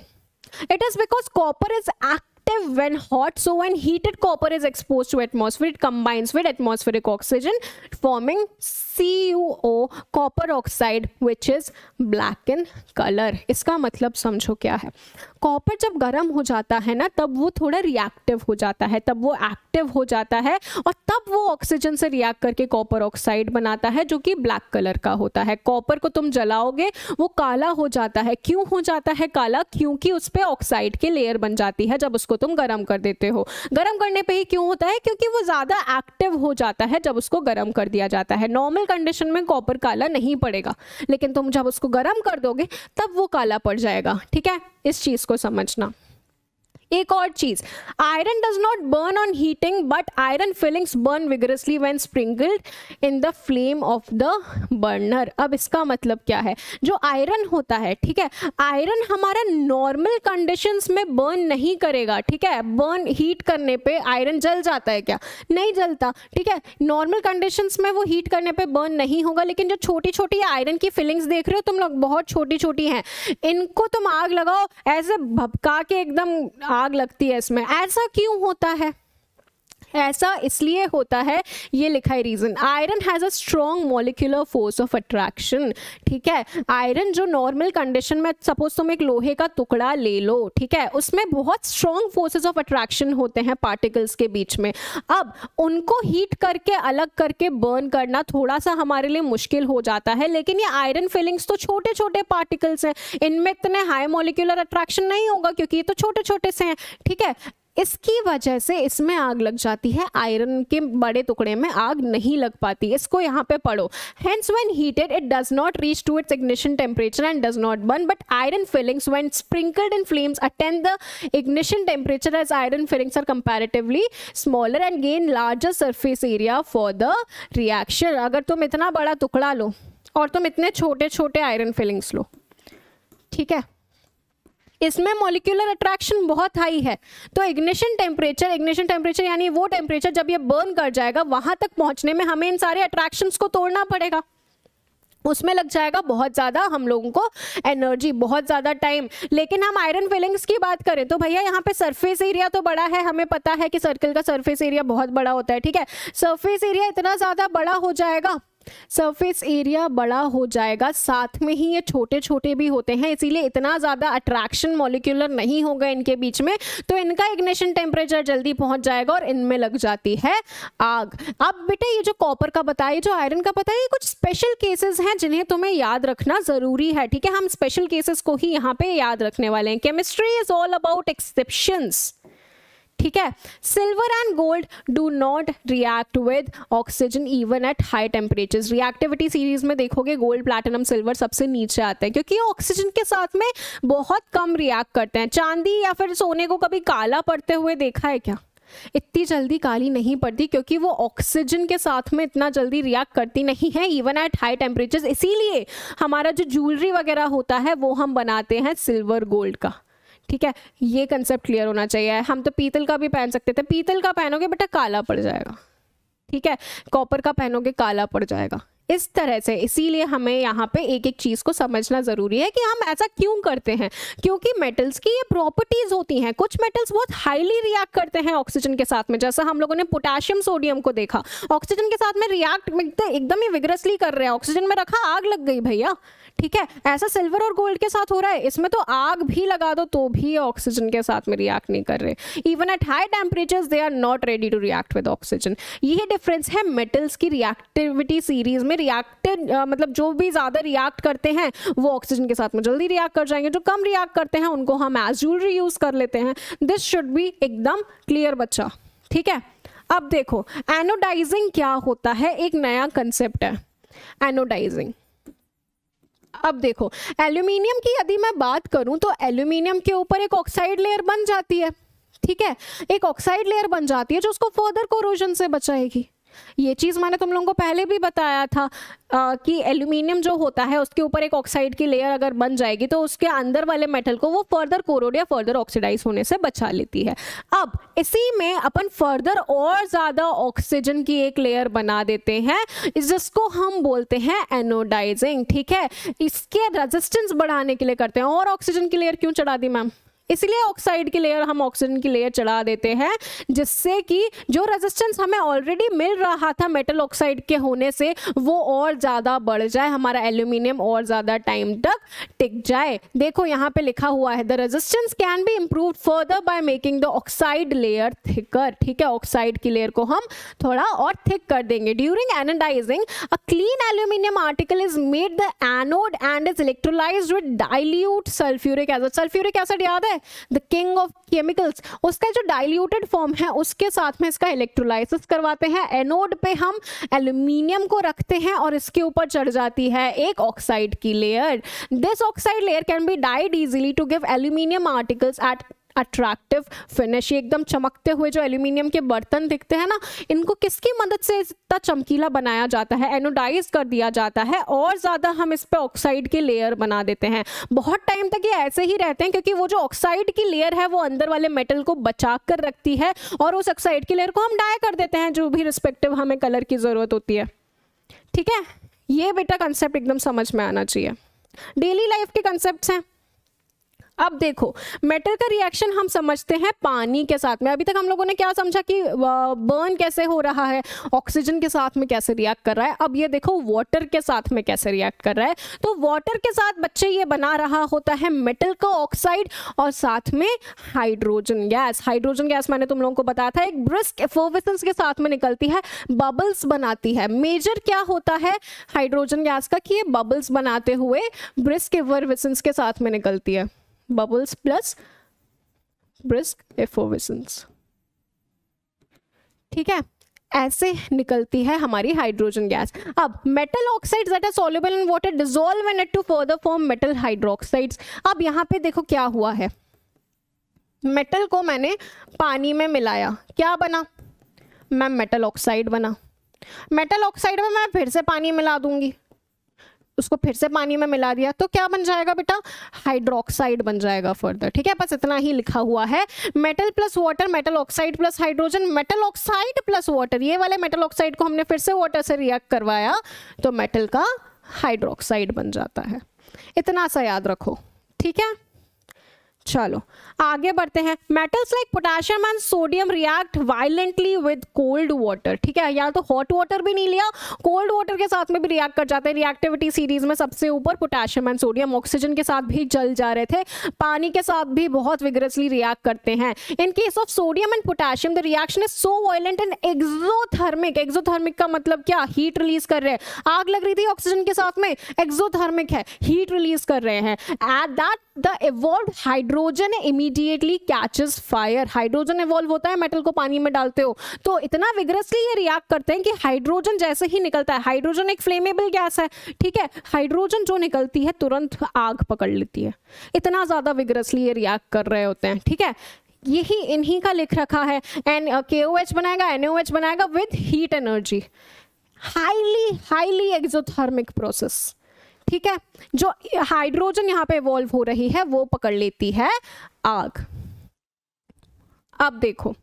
it is because copper is active when hot, so when heated copper is exposed to atmosphere it combines with atmospheric oxygen forming CuO, copper oxide, which is black in color। इसका मतलब समझो क्या है, copper जब गर्म हो जाता है ना तब वो थोड़ा रिएक्टिव हो जाता है, तब वो एक्टिव हो जाता है, और तब वो ऑक्सीजन से रिएक्ट करके कॉपर ऑक्साइड बनाता है जो कि ब्लैक कलर का होता है। कॉपर को तुम जलाओगे वो काला हो जाता है। क्यों हो जाता है काला? क्योंकि उस पर ऑक्साइड की लेयर बन जाती है जब उसको तुम गर्म कर देते हो। गर्म करने पे ही क्यों होता है? क्योंकि वो ज्यादा एक्टिव हो जाता है जब उसको गर्म कर दिया जाता है। नॉर्मल कंडीशन में कॉपर काला नहीं पड़ेगा, लेकिन तुम जब उसको गर्म कर दोगे तब वो काला पड़ जाएगा, ठीक है। इस चीज को समझना। एक और चीज, iron does not burn on heating but iron filings burn vigorously when sprinkled in the flame of the burner. अब इसका मतलब क्या है, जो आयरन होता है, ठीक है, आयरन हमारा नॉर्मल कंडीशंस में बर्न नहीं करेगा, ठीक है। बर्न हीट करने पे आयरन जल जाता है क्या? नहीं जलता, ठीक है। नॉर्मल कंडीशंस में वो हीट करने पे बर्न नहीं होगा, लेकिन जो छोटी छोटी आयरन की फिलिंग्स देख रहे हो तुम लोग, बहुत छोटी छोटी हैं, इनको तुम आग लगाओ, ऐसे भभका के एकदम आग लगती है इसमें। ऐसा क्यों होता है? ऐसा इसलिए होता है, ये लिखा है reason, iron has a strong molecular force of attraction. ठीक है, आयरन जो नॉर्मल कंडीशन में, सपोज तुम एक लोहे का टुकड़ा ले लो, ठीक है, उसमें बहुत स्ट्रॉन्ग फोर्सेस ऑफ अट्रैक्शन होते हैं पार्टिकल्स के बीच में। अब उनको हीट करके अलग करके बर्न करना थोड़ा सा हमारे लिए मुश्किल हो जाता है, लेकिन ये आयरन फिलिंग्स तो छोटे छोटे पार्टिकल्स हैं, इनमें इतने हाई मॉलिक्यूलर अट्रैक्शन नहीं होगा क्योंकि ये तो छोटे छोटे से हैं। ठीक है, इसकी वजह से इसमें आग लग जाती है, आयरन के बड़े टुकड़े में आग नहीं लग पाती। इसको यहाँ पे पढ़ो, hence when heated it does not reach to its ignition temperature and does not burn, but iron fillings when sprinkled in flames attain the ignition temperature as iron fillings are comparatively smaller and gain larger surface area for the reaction। अगर तुम इतना बड़ा टुकड़ा लो और तुम इतने छोटे छोटे आयरन फिलिंग्स लो, ठीक है, इसमें मॉलिक्यूलर अट्रैक्शन बहुत हाई है, तो इग्निशन टेम्परेचर यानी वो टेम्परेचर जब ये बर्न कर जाएगा, वहां तक पहुंचने में हमें इन सारे अट्रैक्शंस को तोड़ना पड़ेगा, उसमें लग जाएगा बहुत ज़्यादा हम लोगों को एनर्जी, बहुत ज़्यादा टाइम। लेकिन हम आयरन फिलिंग्स की बात करें तो भैया यहाँ पे सरफेस एरिया तो बड़ा है, हमें पता है कि सर्कल का सरफेस एरिया बहुत बड़ा होता है। ठीक है, सरफेस एरिया इतना ज़्यादा बड़ा हो जाएगा, सरफेस एरिया बड़ा हो जाएगा, साथ में ही ये छोटे छोटे भी होते हैं, इसीलिए इतना ज़्यादा अट्रैक्शन मॉलिक्यूलर नहीं होगा इनके बीच में, तो इनका इग्निशन टेम्परेचर जल्दी पहुंच जाएगा और इनमें लग जाती है आग। अब बेटे ये जो कॉपर का बताया, जो आयरन का बताया, ये कुछ स्पेशल केसेस हैं जिन्हें तुम्हें याद रखना ज़रूरी है। ठीक है, हम स्पेशल केसेस को ही यहाँ पे याद रखने वाले हैं। Chemistry is all about exceptions. ठीक है, silver and gold do not react with oxygen even at high temperatures. Reactivity series में देखोगे गोल्ड, प्लैटिनम, सिल्वर सबसे नीचे आते हैं क्योंकि ऑक्सीजन के साथ में बहुत कम रिएक्ट करते हैं। चांदी या फिर सोने को कभी काला पड़ते हुए देखा है क्या? इतनी जल्दी काली नहीं पड़ती क्योंकि वो ऑक्सीजन के साथ में इतना जल्दी रिएक्ट करती नहीं है इवन एट हाई टेम्परेचर्स। इसीलिए हमारा जो ज्वेलरी वगैरह होता है वो हम बनाते हैं सिल्वर गोल्ड का। ठीक है, ये कंसेप्ट क्लियर होना चाहिए। हम तो पीतल का भी पहन सकते थे, पीतल का पहनोगे बेटा काला पड़ जाएगा। ठीक है, कॉपर का पहनोगे काला पड़ जाएगा। इस तरह से, इसीलिए हमें यहाँ पे एक एक चीज़ को समझना ज़रूरी है कि हम ऐसा क्यों करते हैं, क्योंकि मेटल्स की ये प्रॉपर्टीज़ होती हैं। कुछ मेटल्स बहुत हाईली रिएक्ट करते हैं ऑक्सीजन के साथ में, जैसा हम लोगों ने पोटेशियम सोडियम को देखा, ऑक्सीजन के साथ में रिएक्ट एकदम ही विग्रसली कर रहे हैं, ऑक्सीजन में रखा आग लग गई भैया। ठीक है, ऐसा सिल्वर और गोल्ड के साथ हो रहा है, इसमें तो आग भी लगा दो तो भी ऑक्सीजन के साथ में रिएक्ट नहीं कर रहे। Even at high temperatures they are not ready to react with oxygen. यही डिफरेंस है मेटल्स की रिएक्टिविटी सीरीज में। मतलब जो भी ज़्यादा रिएक्ट करते हैं वो ऑक्सीजन के साथ में जल्दी रिएक्ट कर जाएंगे, जो कम रिएक्ट करते हैं उनको हम एज ज्वेलरी यूज कर लेते हैं। दिस शुड बी एकदम क्लियर बच्चा। ठीक है, अब देखो एनोडाइजिंग क्या होता है, एक नया कंसेप्ट है एनोडाइजिंग। अब देखो एल्यूमिनियम की यदि मैं बात करूं तो एल्यूमिनियम के ऊपर एक ऑक्साइड लेयर बन जाती है। ठीक है, एक ऑक्साइड लेयर बन जाती है जो उसको फर्दर कोरोजन से बचाएगी। ये चीज़ मैंने तुम लोगों को पहले भी बताया था कि एल्यूमिनियम जो होता है उसके ऊपर एक ऑक्साइड की लेयर अगर बन जाएगी तो उसके अंदर वाले मेटल को वो फर्दर कोरोड या फर्दर ऑक्सीडाइज होने से बचा लेती है। अब इसी में अपन फर्दर और ज़्यादा ऑक्सीजन की एक लेयर बना देते हैं, जिसको हम बोलते हैं एनोडाइजिंग। ठीक है, इसके रेजिस्टेंस बढ़ाने के लिए करते हैं। और ऑक्सीजन की लेयर क्यों चढ़ा दी मैम? इसलिए ऑक्साइड की लेयर, हम ऑक्सीजन की लेयर चढ़ा देते हैं जिससे कि जो रेजिस्टेंस हमें ऑलरेडी मिल रहा था मेटल ऑक्साइड के होने से वो और ज़्यादा बढ़ जाए, हमारा एल्यूमिनियम और ज़्यादा टाइम तक टिक जाए। देखो यहाँ पे लिखा हुआ है the resistance can be improved further by making the oxide layer thicker. ठीक है, ऑक्साइड की लेयर को हम थोड़ा और थिक कर देंगे। During anodising a clean aluminium article is made the anode and is electrolysed with dilute sulphuric acid. Sulphuric acid याद है, द किंग ऑफ केमिकल्स, उसका जो डाइल्यूटेड फॉर्म है उसके साथ में इसका इलेक्ट्रोलाइसिस करवाते हैं। एनोड पे हम एल्यूमिनियम को रखते हैं और इसके ऊपर चढ़ जाती है एक ऑक्साइड की layer. This oxide layer can be dyed easily to give aluminium articles at attractive finish. ये एकदम चमकते हुए जो एल्यूमिनियम के बर्तन दिखते हैं ना, इनको किसकी मदद से इतना चमकीला बनाया जाता है? एनोडाइज कर दिया जाता है और ज़्यादा हम इस पे ऑक्साइड की लेयर बना देते हैं। बहुत टाइम तक ये ऐसे ही रहते हैं क्योंकि वो जो ऑक्साइड की लेयर है वो अंदर वाले मेटल को बचा कर रखती है और उस ऑक्साइड की लेयर को हम डाई कर देते हैं जो भी रिस्पेक्टिव हमें कलर की ज़रूरत होती है। ठीक है, ये बेटा कंसेप्ट एकदम समझ में आना चाहिए। डेली लाइफ के कंसेप्ट हैं। अब देखो मेटल का रिएक्शन हम समझते हैं पानी के साथ में। अभी तक हम लोगों ने क्या समझा कि बर्न कैसे हो रहा है, ऑक्सीजन के साथ में कैसे रिएक्ट कर रहा है। अब ये देखो वाटर के साथ में कैसे रिएक्ट कर रहा है। तो वाटर के साथ बच्चे ये बना रहा होता है मेटल का ऑक्साइड और साथ में हाइड्रोजन गैस। हाइड्रोजन गैस मैंने तुम लोगों को बताया था एक ब्रिस्क एफर्वेसेंस के साथ में निकलती है, बबल्स बनाती है। मेजर क्या होता है हाइड्रोजन गैस का कि ये बबल्स बनाते हुए ब्रिस्क एफर्वेसेंस के साथ में निकलती है, बबल्स प्लस ब्रिस्क एफर्वेसेंस। ठीक है, ऐसे निकलती है हमारी हाइड्रोजन गैस। अब metal oxides that are soluble in water dissolve in it to further form metal hydroxides. अब यहाँ पे देखो क्या हुआ है, मेटल को मैंने पानी में मिलाया, क्या बना मैम मेटल ऑक्साइड बना। मेटल ऑक्साइड में मैं फिर से पानी मिला दूंगी, उसको फिर से पानी में मिला दिया तो क्या बन जाएगा बेटा, हाइड्रोक्साइड बन जाएगा फर्दर। ठीक है, बस इतना ही लिखा हुआ है, metal plus water, metal oxide plus hydrogen, metal oxide plus water. ये वाले मेटल ऑक्साइड को हमने फिर से वाटर से रिएक्ट करवाया तो मेटल का हाइड्रोक्साइड बन जाता है। इतना सा याद रखो। ठीक है, चलो आगे बढ़ते हैं। Metals like potassium and sodium react violently with cold water. ठीक है, या तो हॉट वाटर भी नहीं लिया, कोल्ड वाटर के साथ में भी रिएक्ट कर जाते हैं। रिएक्टिविटी सीरीज में सबसे ऊपर पोटेशियम एंड सोडियम, ऑक्सीजन के साथ भी जल जा रहे थे, पानी के साथ भी बहुत विग्रेसली रिएक्ट करते हैं। In case of sodium and potassium the reaction is so violent and exothermic. Exothermic का मतलब क्या, हीट रिलीज कर रहे हैं। आग लग रही थी ऑक्सीजन के साथ में, एक्सोथर्मिक है, हीट रिलीज कर रहे हैं। At that the evolved hydrogen immediately catches fire। Hydrogen evolve होता है मेटल को पानी में डालते हो तो इतना विग्रसली ये रिएक्ट करते हैं कि हाइड्रोजन जैसे ही निकलता है, हाइड्रोजन एक फ्लेमेबल गैस है। ठीक है, हाइड्रोजन जो निकलती है तुरंत आग पकड़ लेती है, इतना ज्यादा विग्रसली ये रिएक्ट कर रहे होते हैं। ठीक है, यही इन्हीं का लिख रखा है। एन KOH बनाएगा, NaOH बनाएगा with heat energy, highly exothermic process. ठीक है, जो हाइड्रोजन यहाँ पे इवॉल्व हो रही है वो पकड़ लेती है आग। अब देखो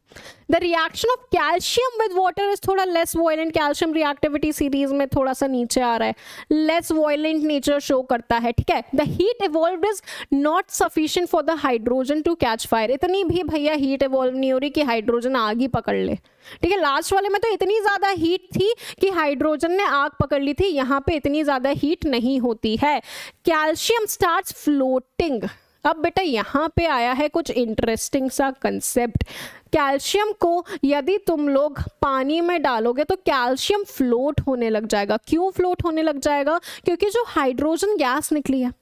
the reaction of calcium with water is थोड़ा less violent. Calcium reactivity series में थोड़ा सा नीचे आ रहा है, लेस वायलेंट नेचर शो करता है। ठीक है, the heat evolved is not sufficient for the hydrogen to catch fire. इतनी भी भैया हीट इवॉल्व नहीं हो रही कि हाइड्रोजन आग ही पकड़ ले। ठीक है, लास्ट वाले में तो इतनी ज्यादा हीट थी कि हाइड्रोजन ने आग पकड़ ली थी, यहाँ पे इतनी ज्यादा हीट नहीं होती है। Calcium starts floating. अब बेटा यहाँ पे आया है कुछ इंटरेस्टिंग सा कंसेप्ट। कैल्शियम को यदि तुम लोग पानी में डालोगे तो कैल्शियम फ्लोट होने लग जाएगा। क्यों फ्लोट होने लग जाएगा, क्योंकि जो हाइड्रोजन गैस निकली है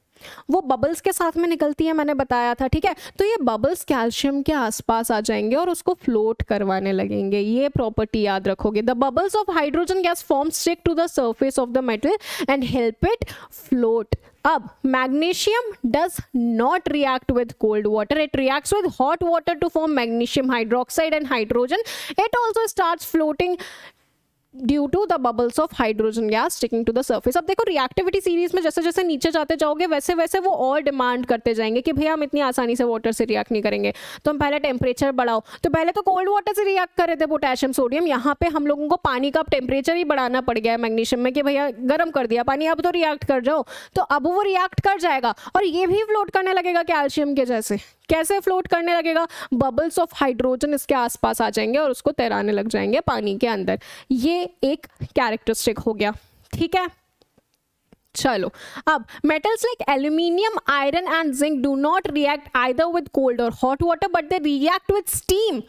वो बबल्स के साथ में निकलती है, मैंने बताया था। ठीक है, तो ये बबल्स कैल्शियम के आसपास आ जाएंगे और उसको फ्लोट करवाने लगेंगे। ये प्रॉपर्टी याद रखोगे। The bubbles of hydrogen gas form stick to the surface of the metal and help it float. अब magnesium does not react with cold water, it reacts with hot water to form magnesium hydroxide and hydrogen. It also starts floating due to the bubbles of hydrogen gas sticking to the surface. अब देखो reactivity series में जैसे जैसे नीचे जाते जाओगे वैसे वैसे वो और डिमांड करते जाएंगे कि भैया हम इतनी आसानी से वाटर से रिएक्ट नहीं करेंगे, तो हम पहले टेम्परेचर बढ़ाओ। तो पहले तो कोल्ड वाटर से रिएक्ट कर रहे थे पोटेशियम सोडियम, यहाँ पे हम लोगों को पानी का टेम्परेचर ही बढ़ाना पड़ गया है मैग्नीशियम में कि भैया गर्म कर दिया पानी, अब तो रिएक्ट कर जाओ। तो अब वो रिएक्ट कर जाएगा और ये भी फ्लोट करने लगेगा कैल्शियम के जैसे। कैसे फ्लोट करने लगेगा, बबल्स ऑफ हाइड्रोजन इसके आसपास आ जाएंगे और उसको तैराने लग जाएंगे पानी के अंदर। ये एक कैरेक्टरिस्टिक हो गया। ठीक है, चलो अब metals like aluminium, iron and zinc do not react either with cold और hot water but they react with steam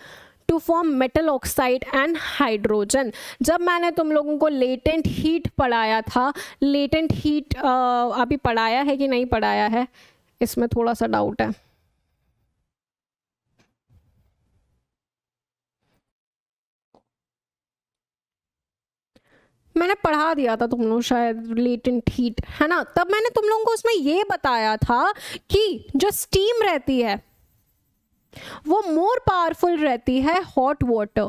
to form metal oxide and hydrogen. जब मैंने तुम लोगों को लेटेंट हीट पढ़ाया था, लेटेंट हीट अभी पढ़ाया है कि नहीं पढ़ाया है, इसमें थोड़ा सा डाउट है। मैंने पढ़ा दिया था तुम लोग शायद, लेटेंट हीट है ना। तब मैंने तुम लोगों को उसमें ये बताया था कि जो स्टीम रहती है वो मोर पावरफुल रहती है हॉट वाटर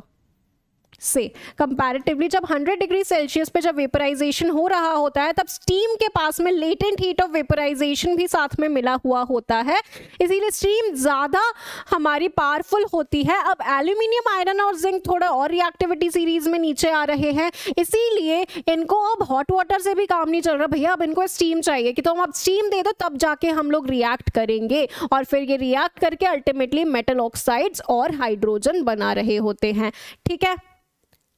से कंपैरेटिवली जब 100 डिग्री सेल्सियस पे जब वेपराइजेशन हो रहा होता है तब स्टीम के पास में लेटेंट हीट ऑफ वेपराइजेशन भी साथ में मिला हुआ होता है, इसीलिए स्टीम ज़्यादा हमारी पावरफुल होती है। अब एल्यूमिनियम, आयरन और जिंक थोड़ा और रिएक्टिविटी सीरीज में नीचे आ रहे हैं, इसीलिए इनको अब हॉट वाटर से भी काम नहीं चल रहा भैया, अब इनको स्टीम चाहिए कि तुम अब स्टीम दे दो तब जाके हम लोग रिएक्ट करेंगे, और फिर ये रिएक्ट करके अल्टीमेटली मेटल ऑक्साइड्स और हाइड्रोजन बना रहे होते हैं। ठीक है,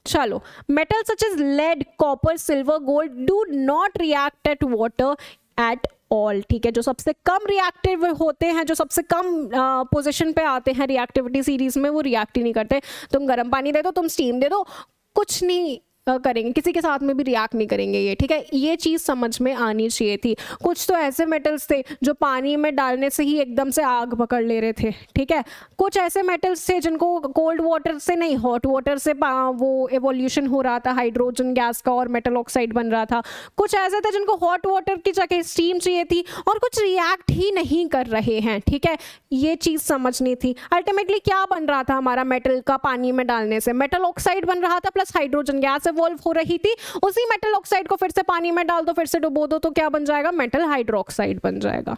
चलो, metal such as lead, copper, silver, gold do not react at water at all. ठीक है, जो सबसे कम रिएक्टिव होते हैं, जो सबसे कम पोजीशन पे आते हैं रिएक्टिविटी सीरीज में, वो रिएक्ट ही नहीं करते। तुम गर्म पानी दे दो, तुम स्टीम दे दो, कुछ नहीं करेंगे, किसी के साथ में भी रिएक्ट नहीं करेंगे ये। ठीक है, ये चीज़ समझ में आनी चाहिए थी। कुछ तो ऐसे मेटल्स थे जो पानी में डालने से ही एकदम से आग पकड़ ले रहे थे। ठीक है, कुछ ऐसे मेटल्स थे जिनको कोल्ड वाटर से नहीं, हॉट वाटर से वो एवोल्यूशन हो रहा था हाइड्रोजन गैस का और मेटल ऑक्साइड बन रहा था। कुछ ऐसे थे जिनको हॉट वाटर की जगह स्टीम चाहिए थी, और कुछ रिएक्ट ही नहीं कर रहे हैं। ठीक है, ये चीज़ समझनी थी। अल्टीमेटली क्या बन रहा था हमारा मेटल का पानी में डालने से? मेटल ऑक्साइड बन रहा था प्लस हाइड्रोजन गैस इवॉल्व हो रही थी। उसी मेटल ऑक्साइड को फिर से पानी में डाल दो, फिर से डुबो दो, तो क्या बन जाएगा? मेटल हाइड्रोक्साइड बन जाएगा।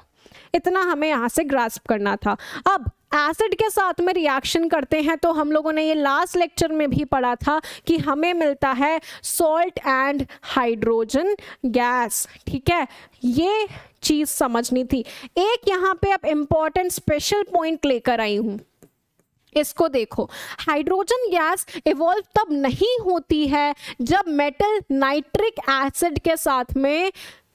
इतना हमें यहां से ग्रास्प करना था। अब एसिड के साथ में रिएक्शन करते हैं तो हम लोगों ने ये लास्ट लेक्चर में भी पढ़ा था कि हमें मिलता है सॉल्ट एंड हाइड्रोजन गैस। ठीक है, ये चीज समझनी थी। एक यहाँ पे अब इंपॉर्टेंट स्पेशल पॉइंट लेकर आई हूं, इसको देखो। हाइड्रोजन गैस इवॉल्व तब नहीं होती है जब मेटल नाइट्रिक एसिड के साथ में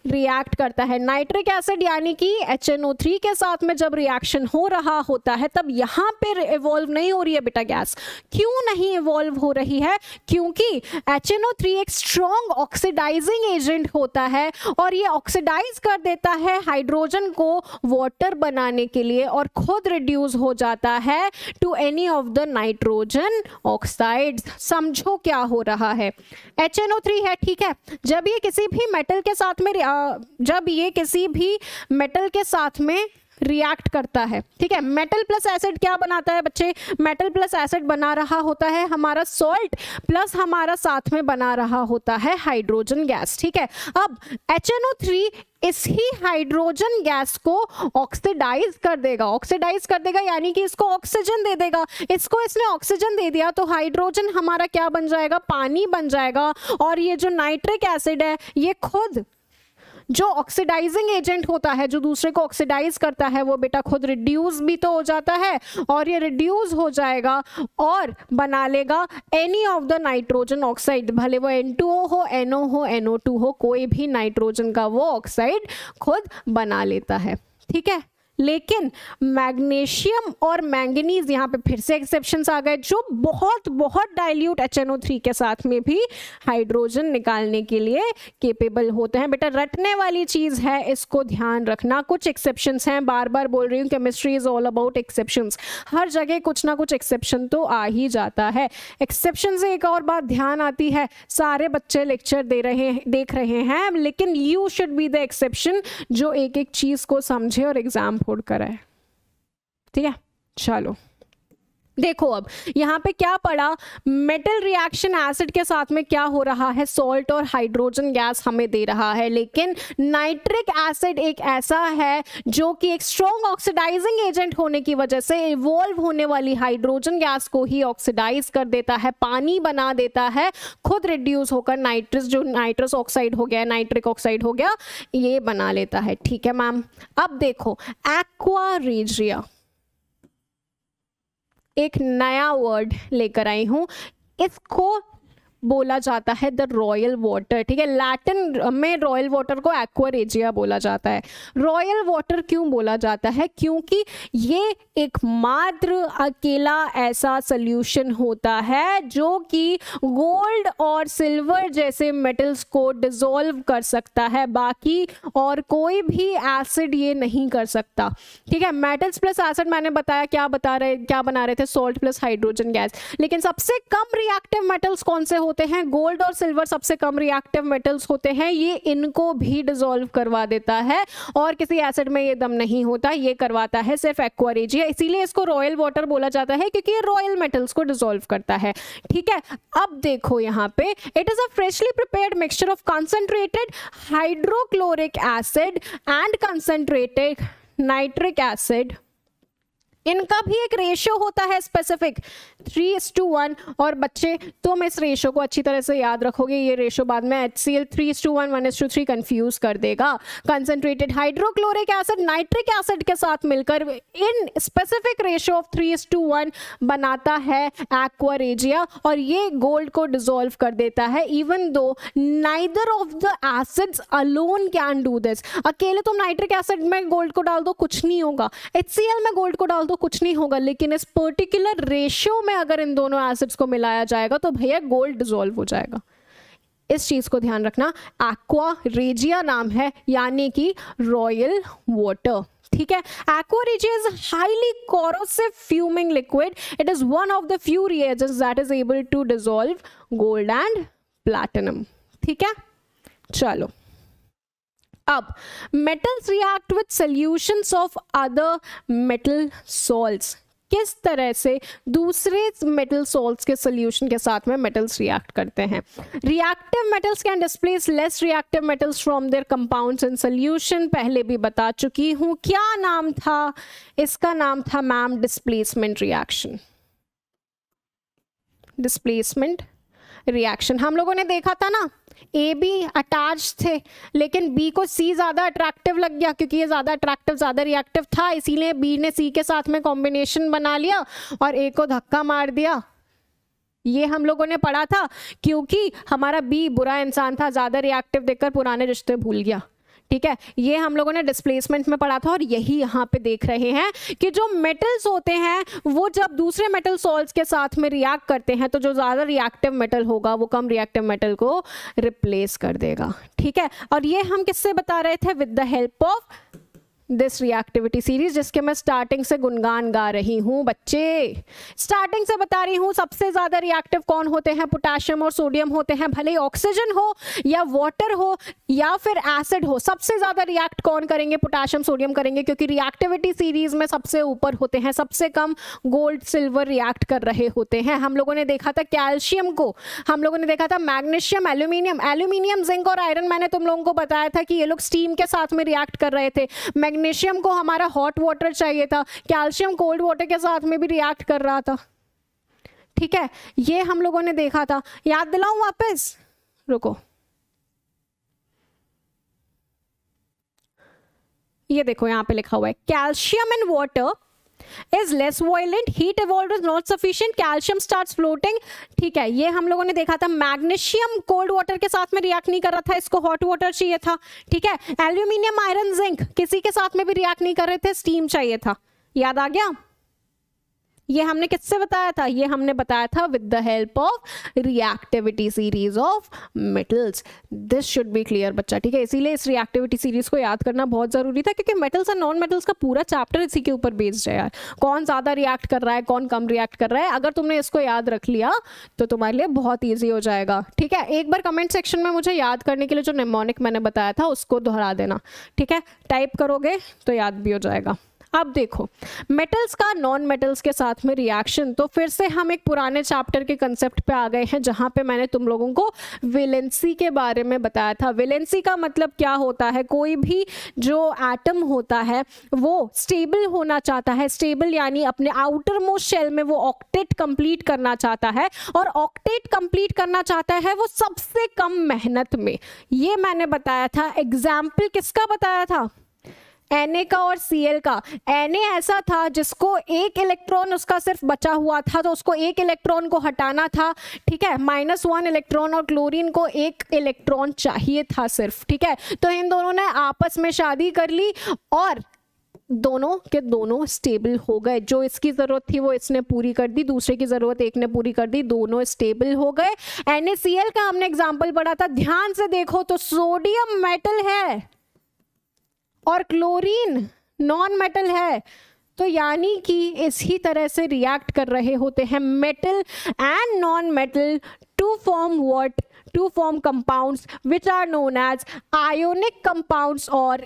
रिएक्ट करता है। नाइट्रिक एसिड यानी कि HNO3 के साथ में जब रिएक्शन हो रहा होता है तब यहाँ पे इवॉल्व नहीं हो रही है बेटा गैस। क्यों नहीं इवॉल्व हो रही है? क्योंकि HNO3 एक स्ट्रॉन्ग ऑक्सीडाइजिंग एजेंट होता है और ये ऑक्सीडाइज कर देता है हाइड्रोजन को वाटर बनाने के लिए और खुद रिड्यूस हो जाता है to any of the nitrogen oxides. समझो क्या हो रहा है। HNO3 है, ठीक है, जब ये किसी भी मेटल के साथ में रिएक्ट करता है, ठीक है, मेटल प्लस एसिड क्या बनाता है बच्चे? मेटल प्लस एसिड बना रहा होता है हमारा सॉल्ट, प्लस हमारा साथ में बना रहा होता है हाइड्रोजन गैस। ठीक है, अब HNO3 इस ही हाइड्रोजन गैस को ऑक्सीडाइज कर देगा। ऑक्सीडाइज कर देगा यानी कि इसको ऑक्सीजन दे देगा। इसको इसने ऑक्सीजन दे दिया तो हाइड्रोजन हमारा क्या बन जाएगा? पानी बन जाएगा। और ये जो नाइट्रिक एसिड है ये खुद जो ऑक्सीडाइजिंग एजेंट होता है, जो दूसरे को ऑक्सीडाइज करता है, वो बेटा खुद रिड्यूस भी तो हो जाता है, और ये रिड्यूस हो जाएगा और बना लेगा any of the nitrogen oxide, भले वो N2O हो, NO हो, NO2 हो, कोई भी नाइट्रोजन का वो ऑक्साइड खुद बना लेता है। ठीक है, लेकिन मैग्नीशियम और मैंगनीज यहाँ पे फिर से एक्सेप्शंस आ गए, जो बहुत बहुत डाइल्यूट HNO3 के साथ में भी हाइड्रोजन निकालने के लिए केपेबल होते हैं। बेटा रटने वाली चीज़ है, इसको ध्यान रखना। कुछ एक्सेप्शंस हैं, बार बार बोल रही हूँ, chemistry is all about exceptions. हर जगह कुछ ना कुछ एक्सेप्शन तो आ ही जाता है। एक्सेप्शन से एक और बात ध्यान आती है, सारे बच्चे लेक्चर देख रहे हैं, लेकिन you should be the exception जो एक एक चीज़ को समझे और एग्जाम कराए। ठीक है, चलो देखो अब यहाँ पे क्या पढ़ा, मेटल रिएक्शन एसिड के साथ में क्या हो रहा है, सॉल्ट और हाइड्रोजन गैस हमें दे रहा है, लेकिन नाइट्रिक एसिड एक ऐसा है जो कि एक स्ट्रॉन्ग ऑक्सीडाइजिंग एजेंट होने की वजह से इवॉल्व होने वाली हाइड्रोजन गैस को ही ऑक्सीडाइज कर देता है, पानी बना देता है, खुद रिड्यूस होकर नाइट्रस ऑक्साइड हो गया, नाइट्रिक ऑक्साइड हो गया, ये बना लेता है। ठीक है मैम, अब देखो एक्वा रेजिया, एक नया वर्ड लेकर आई हूं, इसको बोला जाता है द रॉयल वाटर। ठीक है, लैटिन में रॉयल वाटर को एक्वा रेजिया बोला जाता है। रॉयल वाटर क्यों बोला जाता है? क्योंकि ये एकमात्र अकेला ऐसा सॉल्यूशन होता है जो कि गोल्ड और सिल्वर जैसे मेटल्स को डिसॉल्व कर सकता है, बाकी और कोई भी एसिड ये नहीं कर सकता। ठीक है, मेटल्स प्लस एसिड मैंने बताया क्या बना रहे थे, सॉल्ट प्लस हाइड्रोजन गैस, लेकिन सबसे कम रिएक्टिव मेटल्स कौन से होते हैं, गोल्ड और सिल्वर सबसे कम रिएक्टिव मेटल्स होते हैं, ये इनको भी डिसॉल्व करवा देता है और किसी एसिड में ये दम नहीं होता, ये करवाता है सिर्फ एक्वा रेजिया, इसीलिए इसको रॉयल वाटर बोला जाता है क्योंकि ये रॉयल मेटल्स को डिसॉल्व करता है। ठीक है, अब देखो यहाँ पे it is a freshly prepared mixture of concentrated hydrochloric acid and concentrated nitric acid. इनका भी एक रेशियो होता है स्पेसिफिक 3:1, और बच्चे तुम इस रेशियो को अच्छी तरह से याद रखोगे, ये रेशियो बाद में HCl 3:1 1:3 कंफ्यूज कर देगा। Concentrated hydrochloric acid nitric acid के साथ मिलकर इन स्पेसिफिक रेशियो ऑफ 3:1 बनाता है एक्वा रेजिया, और ये गोल्ड को डिसॉल्व कर देता है, even though neither of the acids alone can do this. अकेले तुम नाइट्रिक एसिड में गोल्ड को डाल दो, कुछ नहीं होगा, HCl में गोल्ड को डाल दो, कुछ नहीं होगा, लेकिन इस पर्टिकुलर रेशियो में अगर इन दोनों एसिड्स को मिलाया जाएगा तो भैया गोल्ड डिसॉल्व हो जाएगा। इस चीज को ध्यान रखना, एक्वा रेजिया नाम है, यानी कि रॉयल वाटर। ठीक है, aqua regia is highly corrosive fuming liquid, it is one of the few reagents that is able to dissolve gold and platinum. ठीक है, चलो अब metals react with solutions of other metal salts। किस तरह से दूसरे मेटल सॉल्ट्स के solution के साथ में मेटल्स रिएक्ट करते हैं। Reactive metals can displace less reactive metals from there compounds in solution, पहले भी बता चुकी हूं। क्या नाम था इसका? नाम था ma'am displacement reaction. Displacement reaction हम लोगों ने देखा था ना, ए बी अटैच थे लेकिन बी को सी ज़्यादा अट्रैक्टिव लग गया, क्योंकि ये ज़्यादा अट्रैक्टिव ज़्यादा रिएक्टिव था, इसीलिए बी ने सी के साथ में कॉम्बिनेशन बना लिया और ए को धक्का मार दिया। ये हम लोगों ने पढ़ा था, क्योंकि हमारा बी बुरा इंसान था, ज़्यादा रिएक्टिव देखकर पुराने रिश्ते भूल गया। ठीक है, ये हम लोगों ने डिस्प्लेसमेंट में पढ़ा था, और यही यहाँ पे देख रहे हैं कि जो मेटल्स होते हैं वो जब दूसरे मेटल सॉल्ट्स के साथ में रिएक्ट करते हैं तो जो ज़्यादा रिएक्टिव मेटल होगा वो कम रिएक्टिव मेटल को रिप्लेस कर देगा। ठीक है, और ये हम किससे बता रहे थे? With the help of this reactivity series, जिसके मैं स्टार्टिंग से गुणगान गा रही हूँ बच्चे, स्टार्टिंग से बता रही हूँ। सबसे ज्यादा रिएक्टिव कौन होते हैं? पोटेशियम और सोडियम होते हैं, भले ही ऑक्सीजन हो या वाटर हो या फिर एसिड हो, सबसे ज्यादा रिएक्ट कौन करेंगे? पोटेशियम सोडियम करेंगे, क्योंकि रिएक्टिविटी सीरीज में सबसे ऊपर होते हैं, सबसे कम गोल्ड सिल्वर रिएक्ट कर रहे होते हैं। हम लोगों ने देखा था कैल्शियम को, हम लोगों ने देखा था मैग्नीशियम, एल्यूमिनियम, जिंक और आयरन, मैंने तुम लोगों को बताया था कि ये लोग स्टीम के साथ में रिएक्ट कर रहे थे। मैग्नीशियम को हमारा हॉट वाटर चाहिए था, कैल्शियम कोल्ड वाटर के साथ में भी रिएक्ट कर रहा था। ठीक है, ये हम लोगों ने देखा था, याद दिलाऊं वापस? रुको, ये देखो यहां पे लिखा हुआ है calcium in water is less violent, heat evolved is not sufficient, calcium starts floating। ठीक है, ये हम लोगों ने देखा था। मैग्नीशियम कोल्ड वाटर के साथ में रिएक्ट नहीं कर रहा था, इसको हॉट वाटर चाहिए था। ठीक है, एल्यूमिनियम, आयरन, जिंक किसी के साथ में भी रिएक्ट नहीं कर रहे थे, स्टीम चाहिए था। याद आ गया? ये हमने किससे बताया था? ये हमने बताया था with the help of reactivity series of metals. This should be clear बच्चा। ठीक है, इसीलिए इस रिएक्टिविटी सीरीज को याद करना बहुत जरूरी था, क्योंकि मेटल्स और नॉन मेटल्स का पूरा चैप्टर इसी के ऊपर बेस्ड है यार। कौन ज्यादा रिएक्ट कर रहा है, कौन कम रिएक्ट कर रहा है, अगर तुमने इसको याद रख लिया तो तुम्हारे लिए बहुत ईजी हो जाएगा। ठीक है, एक बार कमेंट सेक्शन में मुझे याद करने के लिए जो निमोनिक मैंने बताया था उसको दोहरा देना। ठीक है, टाइप करोगे तो याद भी हो जाएगा। अब देखो मेटल्स का नॉन मेटल्स के साथ में रिएक्शन, तो फिर से हम एक पुराने चैप्टर के कंसेप्ट पे आ गए हैं, जहां पे मैंने तुम लोगों को वैलेंसी के बारे में बताया था। वैलेंसी का मतलब क्या होता है? कोई भी जो एटम होता है वो स्टेबल होना चाहता है, स्टेबल यानी अपने आउटर मोस्ट शेल में वो ऑक्टेट कंप्लीट करना चाहता है, और ऑक्टेट कंप्लीट करना चाहता है वो सबसे कम मेहनत में। ये मैंने बताया था। एग्जाम्पल किसका बताया था? Na का और Cl का। Na ऐसा था जिसको एक इलेक्ट्रॉन उसका सिर्फ बचा हुआ था, तो उसको एक इलेक्ट्रॉन को हटाना था। ठीक है, -1 इलेक्ट्रॉन, और क्लोरीन को 1 इलेक्ट्रॉन चाहिए था सिर्फ। ठीक है, तो इन दोनों ने आपस में शादी कर ली और दोनों के दोनों स्टेबल हो गए। जो इसकी जरूरत थी वो इसने पूरी कर दी, दूसरे की जरूरत एक ने पूरी कर दी, दोनों स्टेबल हो गए। NaCl का हमने एग्जाम्पल पढ़ा था, ध्यान से देखो तो सोडियम मेटल है और क्लोरीन नॉन मेटल है, तो यानी कि इसी तरह से रिएक्ट कर रहे होते हैं metal and non metal to form what? To form compounds which are known as ionic compounds or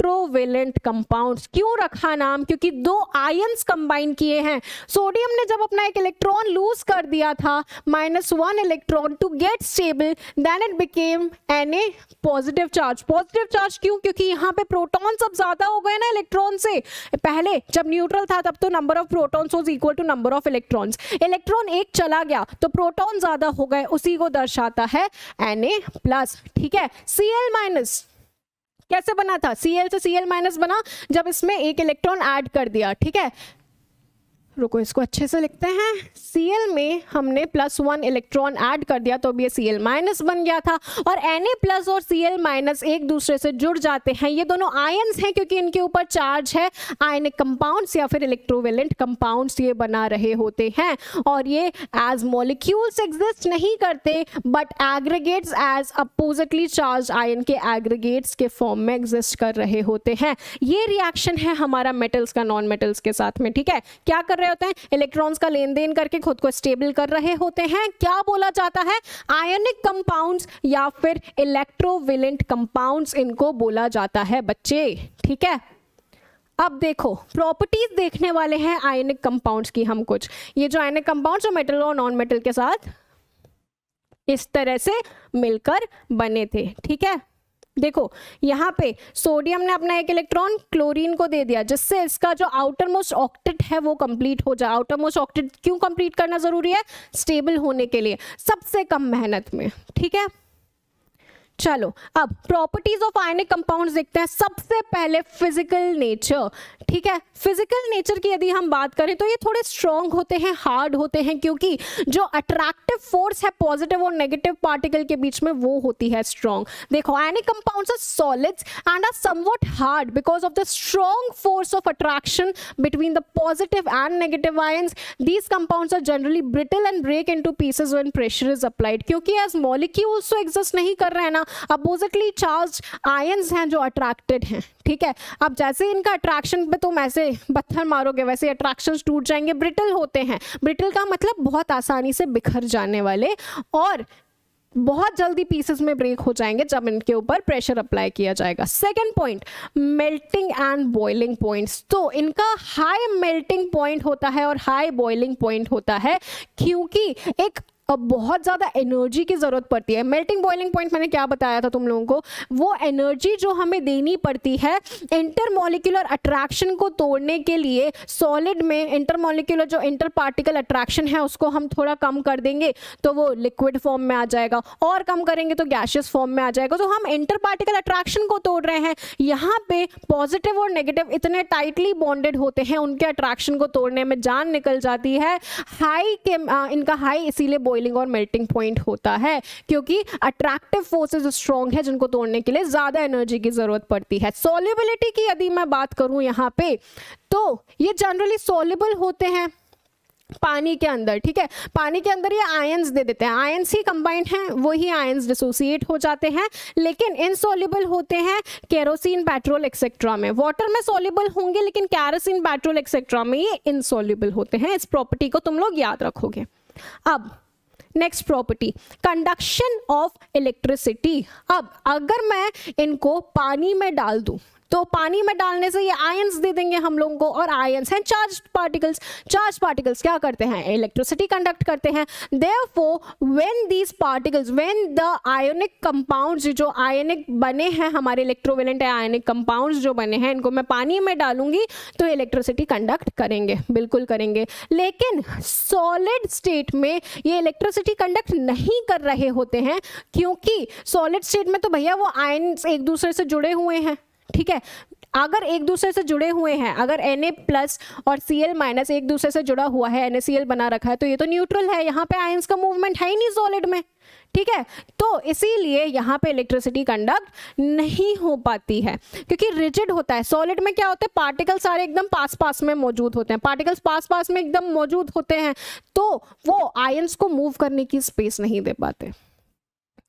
electrovalent compounds. क्यों रखा नाम? क्योंकि दो आयंस कंबाइन किए हैं। सोडियम ने जब अपना एक इलेक्ट्रॉन लूज कर दिया था, -1 electron to get stable, then it became Na positive charge. Positive charge क्यों? क्योंकि यहाँ पे प्रोटॉन्स अब ज्यादा हो गए ना इलेक्ट्रॉन से। पहले जब न्यूट्रल था तब तो number of protons was equal to number of electrons. Electron एक चला गया तो प्रोटॉन ज्यादा हो गए, उसी को दर्शाता है Na+। ठीक है, Cl- कैसे बना था? Cl से Cl- बना जब इसमें एक इलेक्ट्रॉन ऐड कर दिया। ठीक है, रुको इसको अच्छे से लिखते हैं। Cl में हमने +1 इलेक्ट्रॉन ऐड कर दिया तो अब ये Cl- बन गया था। और Na+ और Cl- एक दूसरे से जुड़ जाते हैं। ये दोनों आयंस हैं क्योंकि इनके ऊपर चार्ज है। आयनिक कंपाउंड्स या फिर इलेक्ट्रोवेलेंट कंपाउंड्स ये बना रहे होते हैं। और ये एज मॉलिक्यूल्स एग्जिस्ट नहीं करते but aggregates as oppositely charge ion के एग्रीगेट्स के फॉर्म में एग्जिस्ट कर रहे होते हैं। ये रिएक्शन है हमारा मेटल्स का नॉन मेटल्स के साथ में। ठीक है, क्या कर रहे होते हैं? इलेक्ट्रॉन्स का लेन देन करके खुद को स्टेबल कर रहे होते हैं। क्या बोला जाता है? आयनिक कंपाउंड्स या फिर इलेक्ट्रोवेलेंट कंपाउंड्स इनको बोला जाता है बच्चे। ठीक है, अब देखो प्रॉपर्टीज देखने वाले हैं आयनिक कंपाउंड्स की हम कुछ। ये जो आयनिक कंपाउंड्स जो मेटल और नॉन मेटल के साथ इस तरह से मिलकर बने थे। ठीक है, देखो यहाँ पे सोडियम ने अपना एक इलेक्ट्रॉन क्लोरीन को दे दिया जिससे इसका जो आउटर मोस्ट ऑक्टेट है वो कंप्लीट हो जाए। आउटर मोस्ट ऑक्टेट क्यों कंप्लीट करना जरूरी है? स्टेबल होने के लिए, सबसे कम मेहनत में। ठीक है, चलो अब प्रॉपर्टीज ऑफ आयनिक कंपाउंड्स देखते हैं। सबसे पहले फिजिकल नेचर। ठीक है, फिजिकल नेचर की यदि हम बात करें तो ये थोड़े स्ट्रॉन्ग होते हैं, हार्ड होते हैं, क्योंकि जो अट्रैक्टिव फोर्स है पॉजिटिव और नेगेटिव पार्टिकल के बीच में वो होती है स्ट्रॉन्ग। देखो ionic compounds are solids and are somewhat hard because of the strong force of attraction between the positive and negative ions. These compounds are generally brittle and break into pieces when pressure is applied. क्योंकि as molecules तो exist नहीं कर रहे हैं ना, oppositely charge ions हैं जो attracted हैं। ठीक है, अब जैसे इनका अट्रैक्शन पे तुम ऐसे पत्थर मारोगे वैसे अट्रैक्शन टूट जाएंगे, ब्रिटल होते हैं। ब्रिटल का मतलब बहुत आसानी से बिखर जाने वाले और बहुत जल्दी पीसेस में ब्रेक हो जाएंगे जब इनके ऊपर प्रेशर अप्लाई किया जाएगा। Second point, melting and boiling points. तो इनका हाई मेल्टिंग पॉइंट होता है और हाई बॉइलिंग पॉइंट होता है क्योंकि एक बहुत ज़्यादा एनर्जी की ज़रूरत पड़ती है। मेल्टिंग बॉइलिंग पॉइंट मैंने क्या बताया था तुम लोगों को? वो एनर्जी जो हमें देनी पड़ती है इंटरमॉलिक्यूलर अट्रैक्शन को तोड़ने के लिए। सॉलिड में इंटरमॉलिक्यूलर जो इंटर पार्टिकल अट्रैक्शन है उसको हम थोड़ा कम कर देंगे तो वो लिक्विड फॉर्म में आ जाएगा, और कम करेंगे तो गैसियस फॉर्म में आ जाएगा। तो हम इंटर पार्टिकल अट्रैक्शन को तोड़ रहे हैं। यहाँ पे पॉजिटिव और नेगेटिव इतने टाइटली बॉन्डेड होते हैं, उनके अट्रैक्शन को तोड़ने में जान निकल जाती है। हाई के इनका हाई इसीलिए बॉइलिंग और मेल्टिंग पॉइंट होता है क्योंकि अट्रैक्टिव फोर्सेस स्ट्रॉन्ग है जिनको तोड़ने के लिए ज्यादा एनर्जी की जरूरत पड़ती है। सॉल्युबिलिटी की यदि मैं बात करूं यहाँ पे तो ये जनरली सॉल्युबल होते हैं पानी के अंदर। ठीक है, पानी के अंदर ये आयंस दे देते हैं, आयंस ही कंबाइंड हैं, वही आयंस डिसोसिएट हो जाते हैं, लेकिन इनसॉल्युबल होते हैं केरोसिन, पेट्रोल एक्सेट्रा में। वाटर में सॉल्युबल होंगे लेकिन केरोसिन, पेट्रोल एक्सेट्रा में ये इनसॉल्युबल होते हैं। इस प्रॉपर्टी को तुम लोग याद रखोगे। अब next property, conduction of electricity. अब अगर मैं इनको पानी में डाल दूं तो पानी में डालने से ये आयंस दे देंगे हम लोगों को, और आयंस हैं चार्ज पार्टिकल्स। चार्ज पार्टिकल्स क्या करते हैं? इलेक्ट्रिसिटी कंडक्ट करते हैं। Therefore when these particles, when the ionic compounds, जो आयनिक बने हैं हमारे इलेक्ट्रोवेलेंट आयनिक कंपाउंड्स जो बने हैं, इनको मैं पानी में डालूंगी तो इलेक्ट्रिसिटी कंडक्ट करेंगे, बिल्कुल करेंगे। लेकिन सॉलिड स्टेट में ये इलेक्ट्रिसिटी कंडक्ट नहीं कर रहे होते हैं क्योंकि सॉलिड स्टेट में तो भैया वो आयंस एक दूसरे से जुड़े हुए हैं। ठीक है, अगर एक दूसरे से जुड़े हुए हैं, अगर Na+ और Cl- एक दूसरे से जुड़ा हुआ है, NaCl बना रखा है, तो ये तो न्यूट्रल है, यहाँ पे आयंस का मूवमेंट है ही नहीं सॉलिड में। ठीक है, तो इसीलिए यहाँ पे इलेक्ट्रिसिटी कंडक्ट नहीं हो पाती है क्योंकि रिजिड होता है। सॉलिड में क्या होता है? पार्टिकल सारे एकदम पास पास में मौजूद होते हैं, पार्टिकल्स पास पास में एकदम मौजूद होते हैं, तो वो आयंस को मूव करने की स्पेस नहीं दे पाते।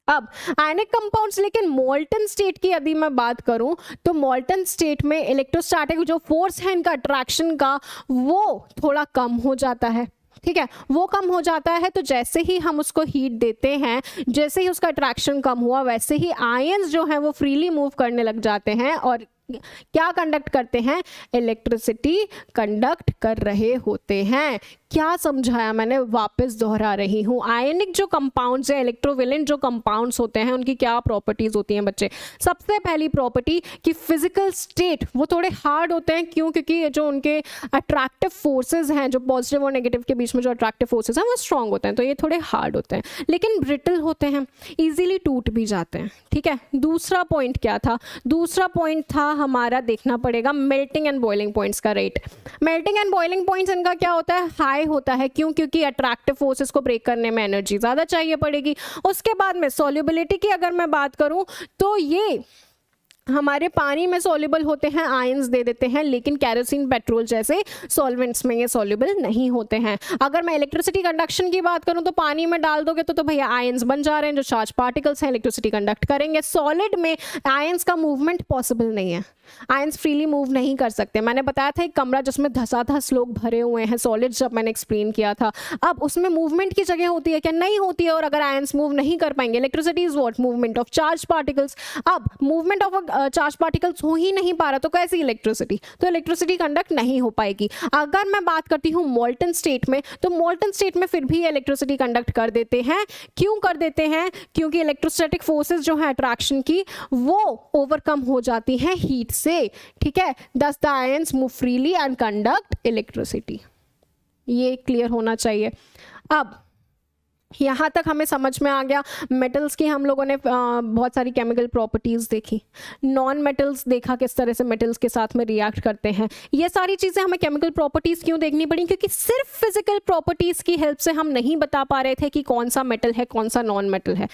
अब आयनिक कंपाउंड्स, लेकिन मोल्टन स्टेट की यदि मैं बात करूं तो मोल्टन स्टेट में इलेक्ट्रोस्टैटिक जो फोर्स है इनका अट्रैक्शन का वो थोड़ा कम हो जाता है। ठीक है, वो कम हो जाता है। तो जैसे ही हम उसको हीट देते हैं, जैसे ही उसका अट्रैक्शन कम हुआ, वैसे ही आयंस जो हैं वो फ्रीली मूव करने लग जाते हैं और क्या कंडक्ट करते हैं, इलेक्ट्रिसिटी कंडक्ट कर रहे होते हैं। क्या समझाया मैंने, वापस दोहरा रही हूँ। आयनिक जो कंपाउंड्स है, इलेक्ट्रोवेलेंट जो कंपाउंड्स होते हैं, उनकी क्या प्रॉपर्टीज होती हैं बच्चे। सबसे पहली प्रॉपर्टी कि फिजिकल स्टेट वो थोड़े हार्ड होते हैं। क्यों? क्योंकि जो उनके अट्रैक्टिव फोर्सेज हैं, जो पॉजिटिव और नेगेटिव के बीच में जो अट्रैक्टिव फोर्सेज हैं वो स्ट्रांग होते हैं, तो ये थोड़े हार्ड होते हैं, लेकिन ब्रिटल होते हैं, ईजिली टूट भी जाते हैं। ठीक है, दूसरा पॉइंट क्या था, दूसरा पॉइंट था हमारा, देखना पड़ेगा मेल्टिंग एंड बॉइलिंग पॉइंट्स का rate. Melting and boiling points इनका क्या होता है, हाई होता है। क्यों? क्योंकि अट्रैक्टिव फोर्सेस को ब्रेक करने में एनर्जी ज्यादा चाहिए पड़ेगी। उसके बाद में सॉल्युबिलिटी की अगर मैं बात करूं तो ये हमारे पानी में सॉल्युबल होते हैं, आयंस दे देते हैं, लेकिन केरोसिन, पेट्रोल जैसे सॉल्वेंट्स में ये सॉल्युबल नहीं होते हैं। अगर मैं इलेक्ट्रिसिटी कंडक्शन की बात करूं तो पानी में डाल दोगे तो भैया आयंस बन जा रहे हैं, जो चार्ज पार्टिकल्स हैं इलेक्ट्रिसिटी कंडक्ट करेंगे। सॉलिड में आयंस का मूवमेंट पॉसिबल नहीं है, आयंस फ्रीली मूव नहीं कर सकते। मैंने बताया था एक कमरा जिसमें धसाधस लोग भरे हुए हैं, सॉलिड, जब मैंने एक्सप्लेन किया था। अब उसमें मूवमेंट की जगह होती है क्या? नहीं होती है। और अगर आयंस मूव नहीं कर पाएंगे, electricity is what, movement of charge particles. अब मूवमेंट ऑफ चार्ज पार्टिकल्स हो ही नहीं पा रहा तो कैसी इलेक्ट्रिसिटी, तो इलेक्ट्रिसिटी कंडक्ट नहीं हो पाएगी। अगर मैं बात करती हूँ मोल्टन स्टेट में, तो मोल्टन स्टेट में फिर भी इलेक्ट्रिसिटी कंडक्ट कर देते हैं। क्यों कर देते हैं? क्योंकि इलेक्ट्रोस्टैटिक फोर्सेस जो है अट्रैक्शन की, वो ओवरकम हो जाती हैं हीट से। ठीक है, thus the ions move freely and conduct electricity। ये क्लियर होना चाहिए। अब यहाँ तक हमें समझ में आ गया। मेटल्स की हम लोगों ने बहुत सारी केमिकल प्रॉपर्टीज देखी, नॉन मेटल्स देखा किस तरह से मेटल्स के साथ में रिएक्ट करते हैं। ये सारी चीज़ें हमें केमिकल प्रॉपर्टीज क्यों देखनी पड़ी? क्योंकि सिर्फ फिजिकल प्रॉपर्टीज की हेल्प से हम नहीं बता पा रहे थे कि कौन सा मेटल है, कौन सा नॉन मेटल है।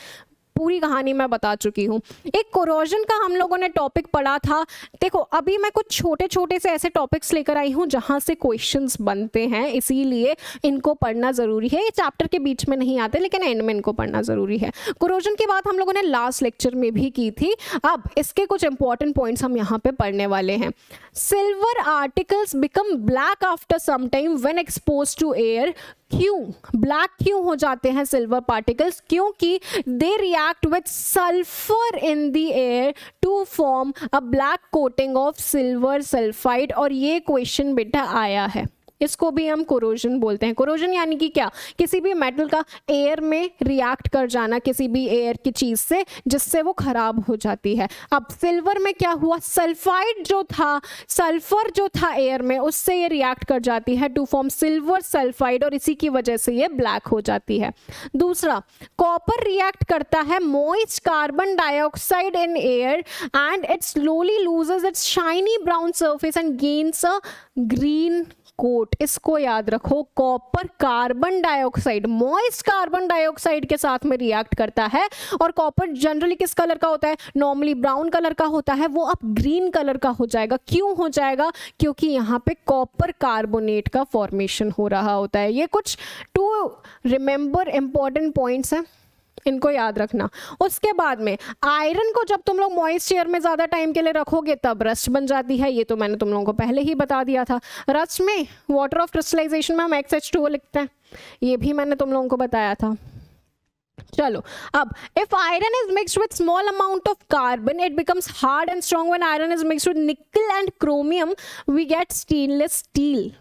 पूरी कहानी मैं बता चुकी हूँ। एक कोरोजन का हम लोगों ने टॉपिक पढ़ा था। देखो, अभी मैं कुछ छोटे छोटे से ऐसे टॉपिक्स लेकर आई हूँ जहाँ से क्वेश्चंस बनते हैं, इसीलिए इनको पढ़ना ज़रूरी है। ये चैप्टर के बीच में नहीं आते, लेकिन एंड में इनको पढ़ना ज़रूरी है। कोरोजन की बात हम लोगों ने लास्ट लेक्चर में भी की थी। अब इसके कुछ इंपॉर्टेंट पॉइंट्स हम यहाँ पे पढ़ने वाले हैं। Silver articles become black after some time when exposed to air. क्यों ब्लैक क्यों हो जाते हैं सिल्वर पार्टिकल्स? क्योंकि they react with sulphur in the air to form a black coating of silver sulphide. और ये क्वेश्चन बेटा आया है, इसको भी हम कोरोजन बोलते हैं। कोरोजन यानी कि क्या? किसी भी मेटल का एयर में रिएक्ट कर जाना, किसी भी एयर की चीज से, जिससे वो खराब हो जाती है। अब सिल्वर में क्या हुआ? सल्फाइड जो था, सल्फर जो था एयर में, उससे ये रिएक्ट कर जाती है टू फॉर्म सिल्वर सल्फाइड, और इसी की वजह से ये ब्लैक हो जाती है। दूसरा, कॉपर रिएक्ट करता है moist carbon dioxide in air and it slowly loses its shiny brown surface and gains a green coat. इसको याद रखो, copper carbon dioxide, moist carbon dioxide के साथ में रिएक्ट करता है। और कॉपर जनरली किस कलर का होता है? नॉर्मली ब्राउन कलर का होता है, वो अब ग्रीन कलर का हो जाएगा। क्यों हो जाएगा? क्योंकि यहाँ पे कॉपर कार्बोनेट का फॉर्मेशन हो रहा होता है। ये कुछ टू रिमेंबर इंपॉर्टेंट पॉइंट्स हैं, इनको याद रखना। उसके बाद में आयरन को जब तुम लोग मॉइस्ट एयर में ज़्यादा टाइम के लिए रखोगे तब रस्ट बन जाती है। ये तो मैंने तुम लोगों को पहले ही बता दिया था। रस्ट में वाटर ऑफ क्रिस्टलाइजेशन में हम XH2O लिखते हैं, ये भी मैंने तुम लोगों को बताया था। चलो, अब if iron is mixed with small amount of carbon it becomes hard and strong. When iron is mixed with nickel and chromium we get stainless steel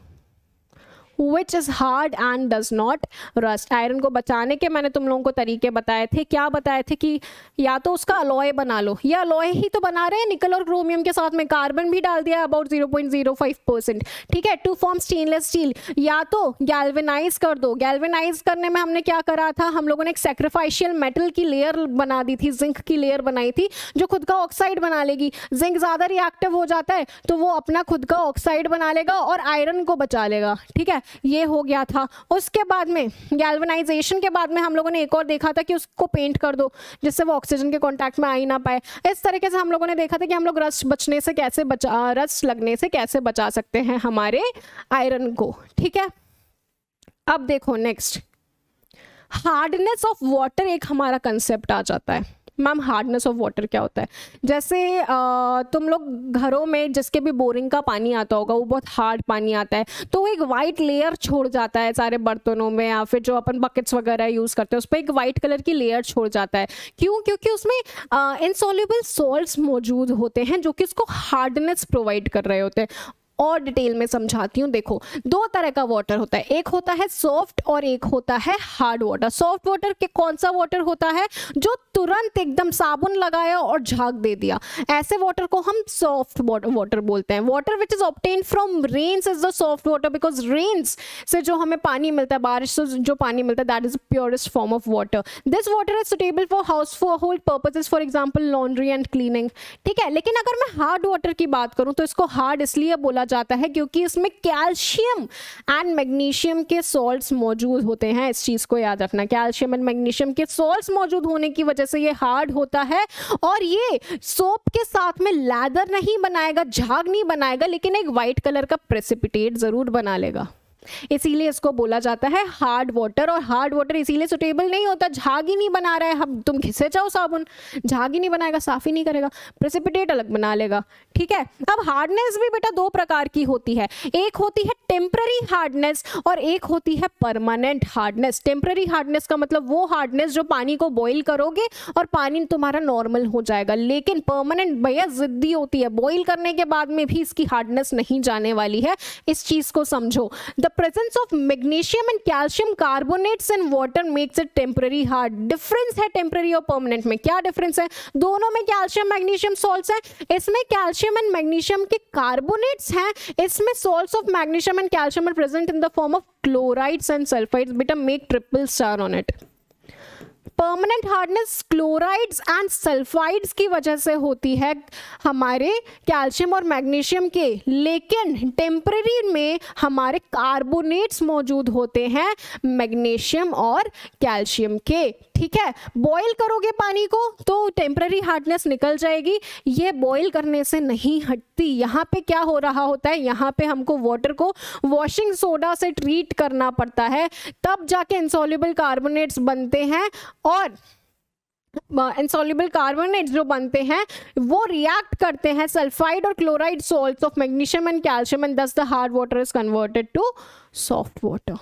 which is hard and does not rust। Iron को बचाने के मैंने तुम लोगों को तरीके बताए थे। क्या बताए थे? कि या तो उसका अलॉय बना लो, या अलॉय ही तो बना रहे हैं निकल और क्रोमियम के साथ में, कार्बन भी डाल दिया अबाउट 0.05%, ठीक है, टू फॉर्म स्टेनलेस स्टील। या तो गैल्वेनाइज कर दो। गैल्वेनाइज करने में हमने क्या करा था? हम लोगों ने एक सैक्रिफाइशियल मेटल की लेयर बना दी थी, जिंक की लेयर बनाई थी, जो खुद का ऑक्साइड बना लेगी। जिंक ज़्यादा रिएक्टिव हो जाता है तो वो अपना खुद का ऑक्साइड बना लेगा और आयरन को बचा लेगा। ठीक है, ये हो गया था। उसके बाद में गैल्वेनाइजेशन के बाद में हम लोगों ने एक और देखा था कि उसको पेंट कर दो जिससे वो ऑक्सीजन के कांटेक्ट में आ ही ना पाए। इस तरीके से हम लोगों ने देखा था कि हम लोग रस्ट लगने से कैसे बचा सकते हैं हमारे आयरन को। ठीक है, अब देखो नेक्स्ट, हार्डनेस ऑफ वाटर एक हमारा कंसेप्ट आ जाता है। मैम हार्डनेस ऑफ वाटर क्या होता है? जैसे तुम लोग घरों में जिसके भी बोरिंग का पानी आता होगा वो बहुत हार्ड पानी आता है, तो वो एक वाइट लेयर छोड़ जाता है सारे बर्तनों में, या फिर जो अपन बकेट्स वगैरह यूज करते हैं उस पर एक वाइट कलर की लेयर छोड़ जाता है। क्यों? क्योंकि उसमें इनसॉल्युबल सॉल्ट्स मौजूद होते हैं जो कि उसको हार्डनेस प्रोवाइड कर रहे होते हैं। और डिटेल में समझाती हूँ। देखो, दो तरह का वाटर होता है, एक होता है सॉफ्ट और एक होता है हार्ड वाटर। सॉफ्ट वाटर के कौन सा वाटर होता है? जो तुरंत एकदम साबुन लगाया और झाग दे दिया, ऐसे वाटर को हम सॉफ्ट वाटर बोलते हैं। Water which is obtain from rains is the soft water, because rains से जो हमें पानी मिलता है, बारिश से जो पानी मिलता है, that is purest form of water. This water is suitable for house hold purposes, for example laundry and cleaning. ठीक है, लेकिन अगर मैं हार्ड वाटर की बात करूं तो इसको हार्ड इसलिए बोला जाता है क्योंकि इसमें कैल्शियम एंड मैग्नीशियम के सॉल्ट्स मौजूद होते हैं। इस चीज को याद रखना, कैल्शियम एंड मैग्नीशियम के सॉल्ट्स मौजूद होने की वजह से ये हार्ड होता है। और ये सोप के साथ में लैदर नहीं बनाएगा, झाग नहीं बनाएगा, लेकिन एक वाइट कलर का प्रेसिपिटेट जरूर बना लेगा, इसीलिए इसको बोला जाता है हार्ड वाटर। और हार्ड वाटर इसीलिए सुटेबल नहीं होता, झाग ही नहीं बना रहा है। हम तुम घिसे जाओ साबुन, झाग ही नहीं बनाएगा, साफ ही नहीं करेगा, प्रेसिपिटेट अलग बना लेगा। ठीक है, अब हार्डनेस भी बेटा दो प्रकार की होती है, एक होती है टेम्पररी हार्डनेस और एक होती है परमानेंट हार्डनेस। टेम्पररी हार्डनेस का मतलब वो हार्डनेस जो पानी को बॉईल करोगे और पानी तुम्हारा नॉर्मल हो जाएगा, लेकिन परमानेंट भैया जिद्दी होती है, बॉईल करने के बाद में भी इसकी हार्डनेस नहीं जाने वाली है। इस चीज को समझो। The presence of magnesium and calcium carbonates in water makes it temporary hard। Difference है टेम्पररी और परमानेंट में, क्या डिफरेंस है? दोनों में कैल्शियम मैग्नीशियम सॉल्ट्स हैं, इसमें कैल्शियम एंड मैग्नीशियम के कार्बोनेट्स हैं, इसमें salts of magnesium and calcium are present in the form of chlorides and sulphides. बेटा make triple star on it. Permanent hardness chlorides and sulphides की वजह से होती है हमारे कैल्शियम और मैग्नीशियम के, लेकिन टेम्पररी में हमारे कार्बोनेट्स मौजूद होते हैं मैग्नीशियम और कैल्शियम के। ठीक है, बॉईल करोगे पानी को तो टेम्पररी हार्डनेस निकल जाएगी, ये बॉईल करने से नहीं हटती। यहाँ पे क्या हो रहा होता है, यहाँ पे हमको वाटर को वॉशिंग सोडा से ट्रीट करना पड़ता है, तब जाके इनसॉल्युबल कार्बोनेट्स बनते हैं। और इनसॉल्युबल कार्बोनेट्स जो बनते हैं वो रिएक्ट करते हैं सल्फाइड और chloride salts of magnesium and calcium, and thus the hard water is converted to soft water.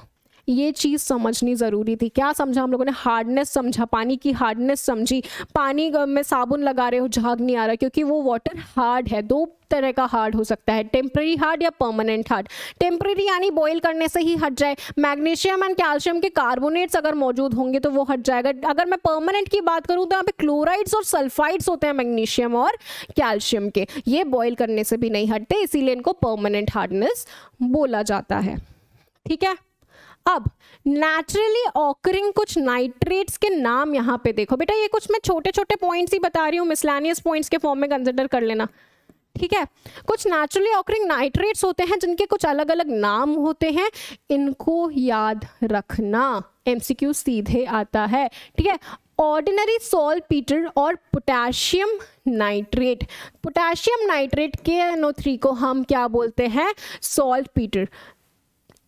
ये चीज़ समझनी ज़रूरी थी। क्या समझा हम लोगों ने? हार्डनेस समझा, पानी की हार्डनेस समझी। पानी में साबुन लगा रहे हो, झाग नहीं आ रहा क्योंकि वो वाटर हार्ड है। दो तरह का हार्ड हो सकता है, टेम्पररी हार्ड या परमानेंट हार्ड। टेम्पररी यानी बॉईल करने से ही हट जाए, मैग्नीशियम एंड कैल्शियम के कार्बोनेट्स अगर मौजूद होंगे तो वो हट जाएगा। अगर मैं परमानेंट की बात करूँ तो यहाँ पे क्लोराइड्स और सल्फाइड्स होते हैं मैग्नीशियम और कैल्शियम के, ये बॉईल करने से भी नहीं हटते, इसीलिए इनको परमानेंट हार्डनेस बोला जाता है। ठीक है, अब नेचुरली ऑकरिंग कुछ नाइट्रेट्स के नाम यहाँ पे देखो बेटा, ये कुछ मैं छोटे छोटे पॉइंट्स ही बता रही हूँ, मिसलेनियस पॉइंट्स के फॉर्म में कंसिडर कर लेना। ठीक है, कुछ नेचुरली ऑकरिंग नाइट्रेट्स होते हैं जिनके कुछ अलग अलग नाम होते हैं, इनको याद रखना, एमसीक्यू सीधे आता है। ठीक है, ऑर्डिनरी सॉल्टपीटर और potassium nitrate. Potassium nitrate KNO3 को हम क्या बोलते हैं? सॉल्टपीटर।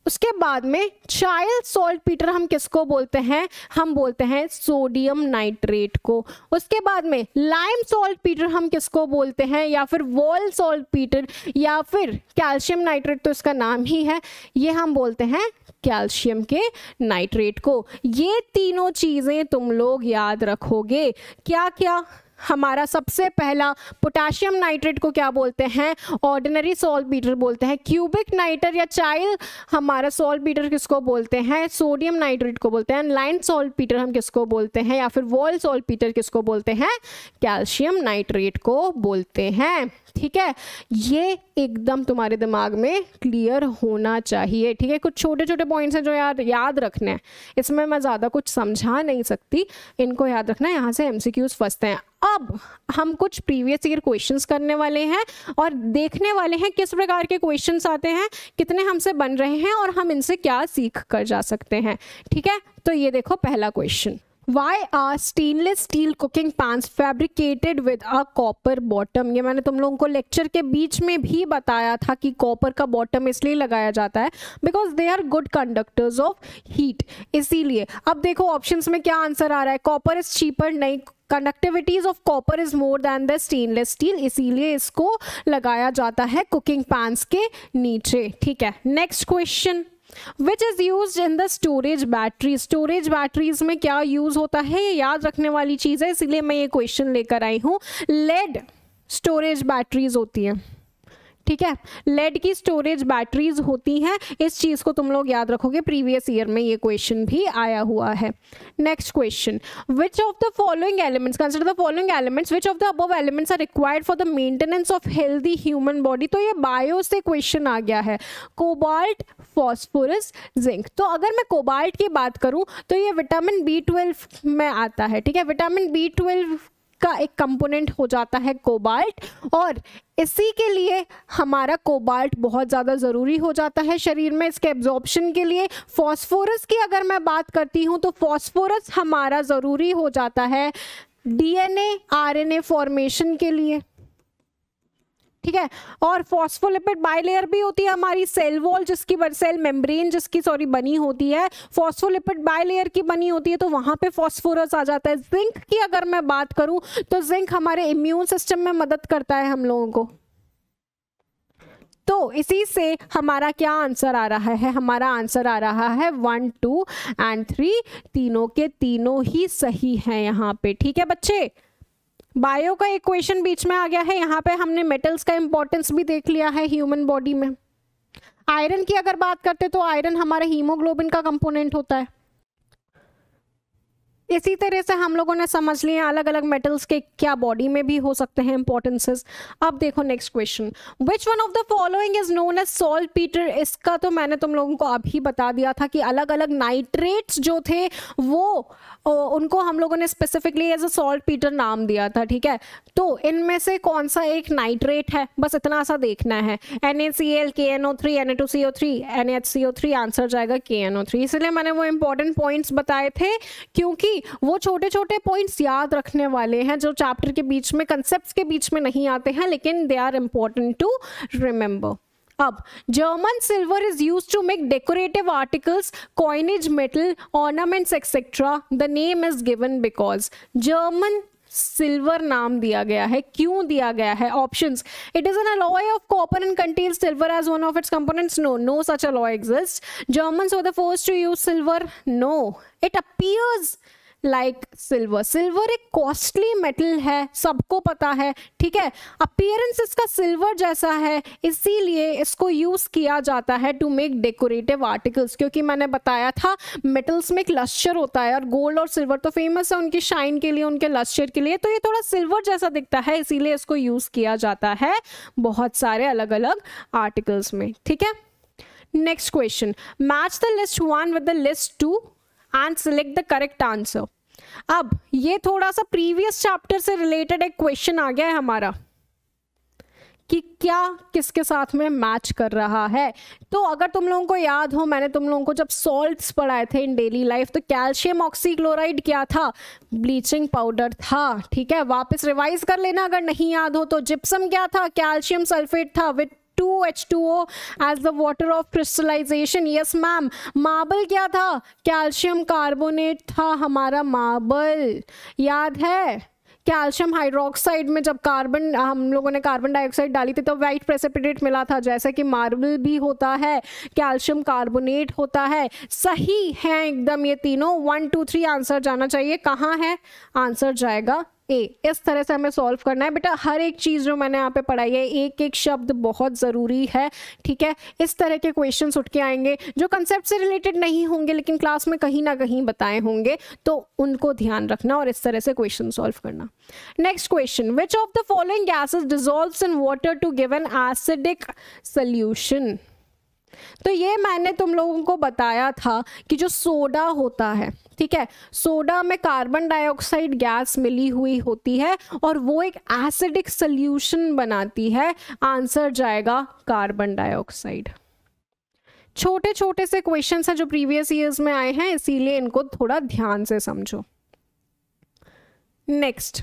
उसके बाद में चाइल्ड सॉल्टपीटर हम किसको बोलते हैं? हम बोलते हैं सोडियम नाइट्रेट को। उसके बाद में लाइम सॉल्टपीटर हम किसको बोलते हैं? या फिर वॉल सॉल्टपीटर या फिर कैल्शियम नाइट्रेट, तो इसका नाम ही है, ये हम बोलते हैं कैल्शियम के नाइट्रेट को। ये तीनों चीजें तुम लोग याद रखोगे। क्या क्या? हमारा सबसे पहला पोटेशियम नाइट्रेट को क्या बोलते हैं? ऑर्डिनरी सॉल्टपीटर बोलते हैं। क्यूबिक नाइट्रेट या चाइल्ड हमारा सॉल्टपीटर किसको बोलते हैं? सोडियम नाइट्रेट को बोलते हैं। लाइन सॉल्टपीटर हम किसको बोलते हैं? या फिर वॉल सॉल्टपीटर किसको बोलते हैं? कैल्शियम नाइट्रेट को बोलते हैं। ठीक है, ये एकदम तुम्हारे दिमाग में क्लियर होना चाहिए। ठीक है, कुछ छोटे छोटे पॉइंट्स हैं जो याद रखने हैं, इसमें मैं ज़्यादा कुछ समझा नहीं सकती, इनको याद रखना, यहाँ से MCQs फंसते हैं। अब हम कुछ प्रीवियस ईयर क्वेश्चंस करने वाले हैं और देखने वाले हैं किस प्रकार के क्वेश्चंस आते हैं, कितने हमसे बन रहे हैं और हम इनसे क्या सीख कर जा सकते हैं। ठीक है, तो ये देखो पहला question, Why are stainless steel cooking pans fabricated with a copper bottom? ये मैंने तुम लोगों को लेक्चर के बीच में भी बताया था कि कॉपर का बॉटम इसलिए लगाया जाता है because they are good conductors of heat, इसीलिए। अब देखो ऑप्शंस में क्या आंसर आ रहा है, कॉपर इज चीपर, नहीं, conductivities of copper is more than the stainless steel, इसीलिए इसको लगाया जाता है कुकिंग पैंस के नीचे। ठीक है, next question, which is use in the storage battery. Storage batteries में क्या यूज होता है, ये याद रखने वाली चीज है, इसीलिए मैं ये क्वेश्चन लेकर आई हूँ। लेड स्टोरेज बैटरीज होती हैं, ठीक है, लेड की स्टोरेज बैटरीज होती हैं, इस चीज को तुम लोग याद रखोगे, प्रीवियस ईयर में ये क्वेश्चन भी आया हुआ है। Next question, which of the following elements, consider the following elements, which of the above elements are required for the maintenance of healthy human body. तो ये बायो से क्वेश्चन आ गया है, कोबाल्ट, फॉस्फोरस, जिंक। तो अगर मैं कोबाल्ट की बात करूं तो ये विटामिन B12 में आता है, ठीक है, विटामिन B12 का एक कंपोनेंट हो जाता है कोबाल्ट, और इसी के लिए हमारा कोबाल्ट बहुत ज़्यादा ज़रूरी हो जाता है शरीर में इसके एब्जॉर्प्शन के लिए। फॉस्फोरस की अगर मैं बात करती हूँ तो फॉस्फोरस हमारा ज़रूरी हो जाता है DNA RNA फॉर्मेशन के लिए, ठीक है, और फॉस्फोलिपिड बाइलेयर भी होती है हमारी सेल वॉल जिसकी सेल मेम्ब्रेन जिसकी बनी होती है, फॉस्फोलिपिड बाइलेयर की बनी होती है, तो वहां पे फॉस्फोरस आ जाता है। जिंक की अगर मैं बात करूं तो जिंक हमारे इम्यून सिस्टम में मदद करता है हम लोगों को। तो इसी से हमारा क्या आंसर आ रहा है, हमारा आंसर आ रहा है 1, 2 and 3, तीनों के तीनों ही सही हैं यहाँ पे। ठीक है बच्चे, बायो का एक क्वेश्चन बीच में आ गया है, यहाँ पे हमने मेटल्स का इंपॉर्टेंस भी देख लिया है ह्यूमन बॉडी में। आयरन की अगर बात करते तो आयरन हमारे हीमोग्लोबिन का कंपोनेंट होता है। इसी तरह से हम लोगों ने समझ लिया अलग अलग मेटल्स के क्या बॉडी में भी हो सकते हैं इंपॉर्टेंसेस। अब देखो next question, which one of the following is known as saltpetre. इसका तो मैंने तुम लोगों को अभी बता दिया था कि अलग अलग नाइट्रेट्स जो थे वो उनको हम लोगों ने स्पेसिफिकली एज अ सॉल्टपीटर नाम दिया था। ठीक है, तो इनमें से कौन सा एक नाइट्रेट है, बस इतना सा देखना है। NaCl, KNO3, Na2CO3, NaHCO3, answer जाएगा KNO3। इसलिए मैंने वो इंपॉर्टेंट पॉइंट्स बताए थे क्योंकि वो छोटे छोटे पॉइंट्स याद रखने वाले हैं जो चैप्टर के बीच में, कंसेप्ट्स के बीच में नहीं आते हैं, लेकिन they are important to remember. अब German silver is used to make decorative articles, coinage, metal, ornaments etcetera. The name is given because German silver नाम दिया गया है, क्यों दिया गया है? Options, it is an alloy of copper and contains silver as one of its components. No such alloy exists. Germans were the first to use silver. No, it appears like silver. Silver एक costly metal है, सबको पता है, ठीक है, appearance इसका silver जैसा है, इसीलिए इसको यूज किया जाता है टू मेक डेकोरेटिव आर्टिकल्स। क्योंकि मैंने बताया था मेटल्स में एक लस्टर होता है, और गोल्ड और सिल्वर तो फेमस है उनकी शाइन के लिए, उनके लस्टर के लिए, तो ये थोड़ा सिल्वर जैसा दिखता है, इसीलिए इसको यूज किया जाता है बहुत सारे अलग अलग आर्टिकल्स में। ठीक है, next question, match the list 1 with the list 2 and select the correct answer. अब ये थोड़ा सा प्रीवियस चैप्टर से रिलेटेड एक क्वेश्चन आ गया है हमारा कि क्या किसके साथ में मैच कर रहा है। तो अगर तुम लोगों को याद हो, मैंने तुम लोगों को जब सॉल्ट्स पढ़ाए थे इन डेली लाइफ, तो कैल्शियम ऑक्सीक्लोराइड क्या था? ब्लीचिंग पाउडर था। ठीक है, वापस रिवाइज कर लेना अगर नहीं याद हो तो। जिप्सम क्या था? कैल्शियम सल्फेट था with 2H2O as the water of crystallization. Yes ma'am. Marble क्या था? कैल्शियम कार्बोनेट था हमारा मार्बल, याद है? कैल्शियम हाइड्रोक्साइड में जब कार्बन, हम लोगों ने कार्बन डाइऑक्साइड डाली थी तो वाइट प्रेसिपिटेट मिला था, जैसे कि मार्बल भी होता है, कैल्शियम कार्बोनेट होता है। सही है एकदम ये तीनों। 1, 2, 3 आंसर जाना चाहिए। कहाँ है आंसर? जाएगा ए। इस तरह से हमें सॉल्व करना है बेटा। हर एक चीज़ जो मैंने यहाँ पे पढ़ाई है, एक एक शब्द बहुत ज़रूरी है। ठीक है, इस तरह के क्वेश्चंस उठ के आएंगे जो कंसेप्ट से रिलेटेड नहीं होंगे लेकिन क्लास में कहीं ना कहीं बताए होंगे, तो उनको ध्यान रखना और इस तरह से क्वेश्चन सॉल्व करना। Next question, which of the following gases dissolves in water to give an acidic solution. तो ये मैंने तुम लोगों को बताया था कि जो सोडा होता है, ठीक है, सोडा में कार्बन डाइऑक्साइड गैस मिली हुई होती है और वो एक एसिडिक सॉल्यूशन बनाती है। आंसर जाएगा कार्बन डाइऑक्साइड। छोटे छोटे से क्वेश्चंस हैं जो प्रीवियस ईयर्स में आए हैं, इसीलिए इनको थोड़ा ध्यान से समझो। Next,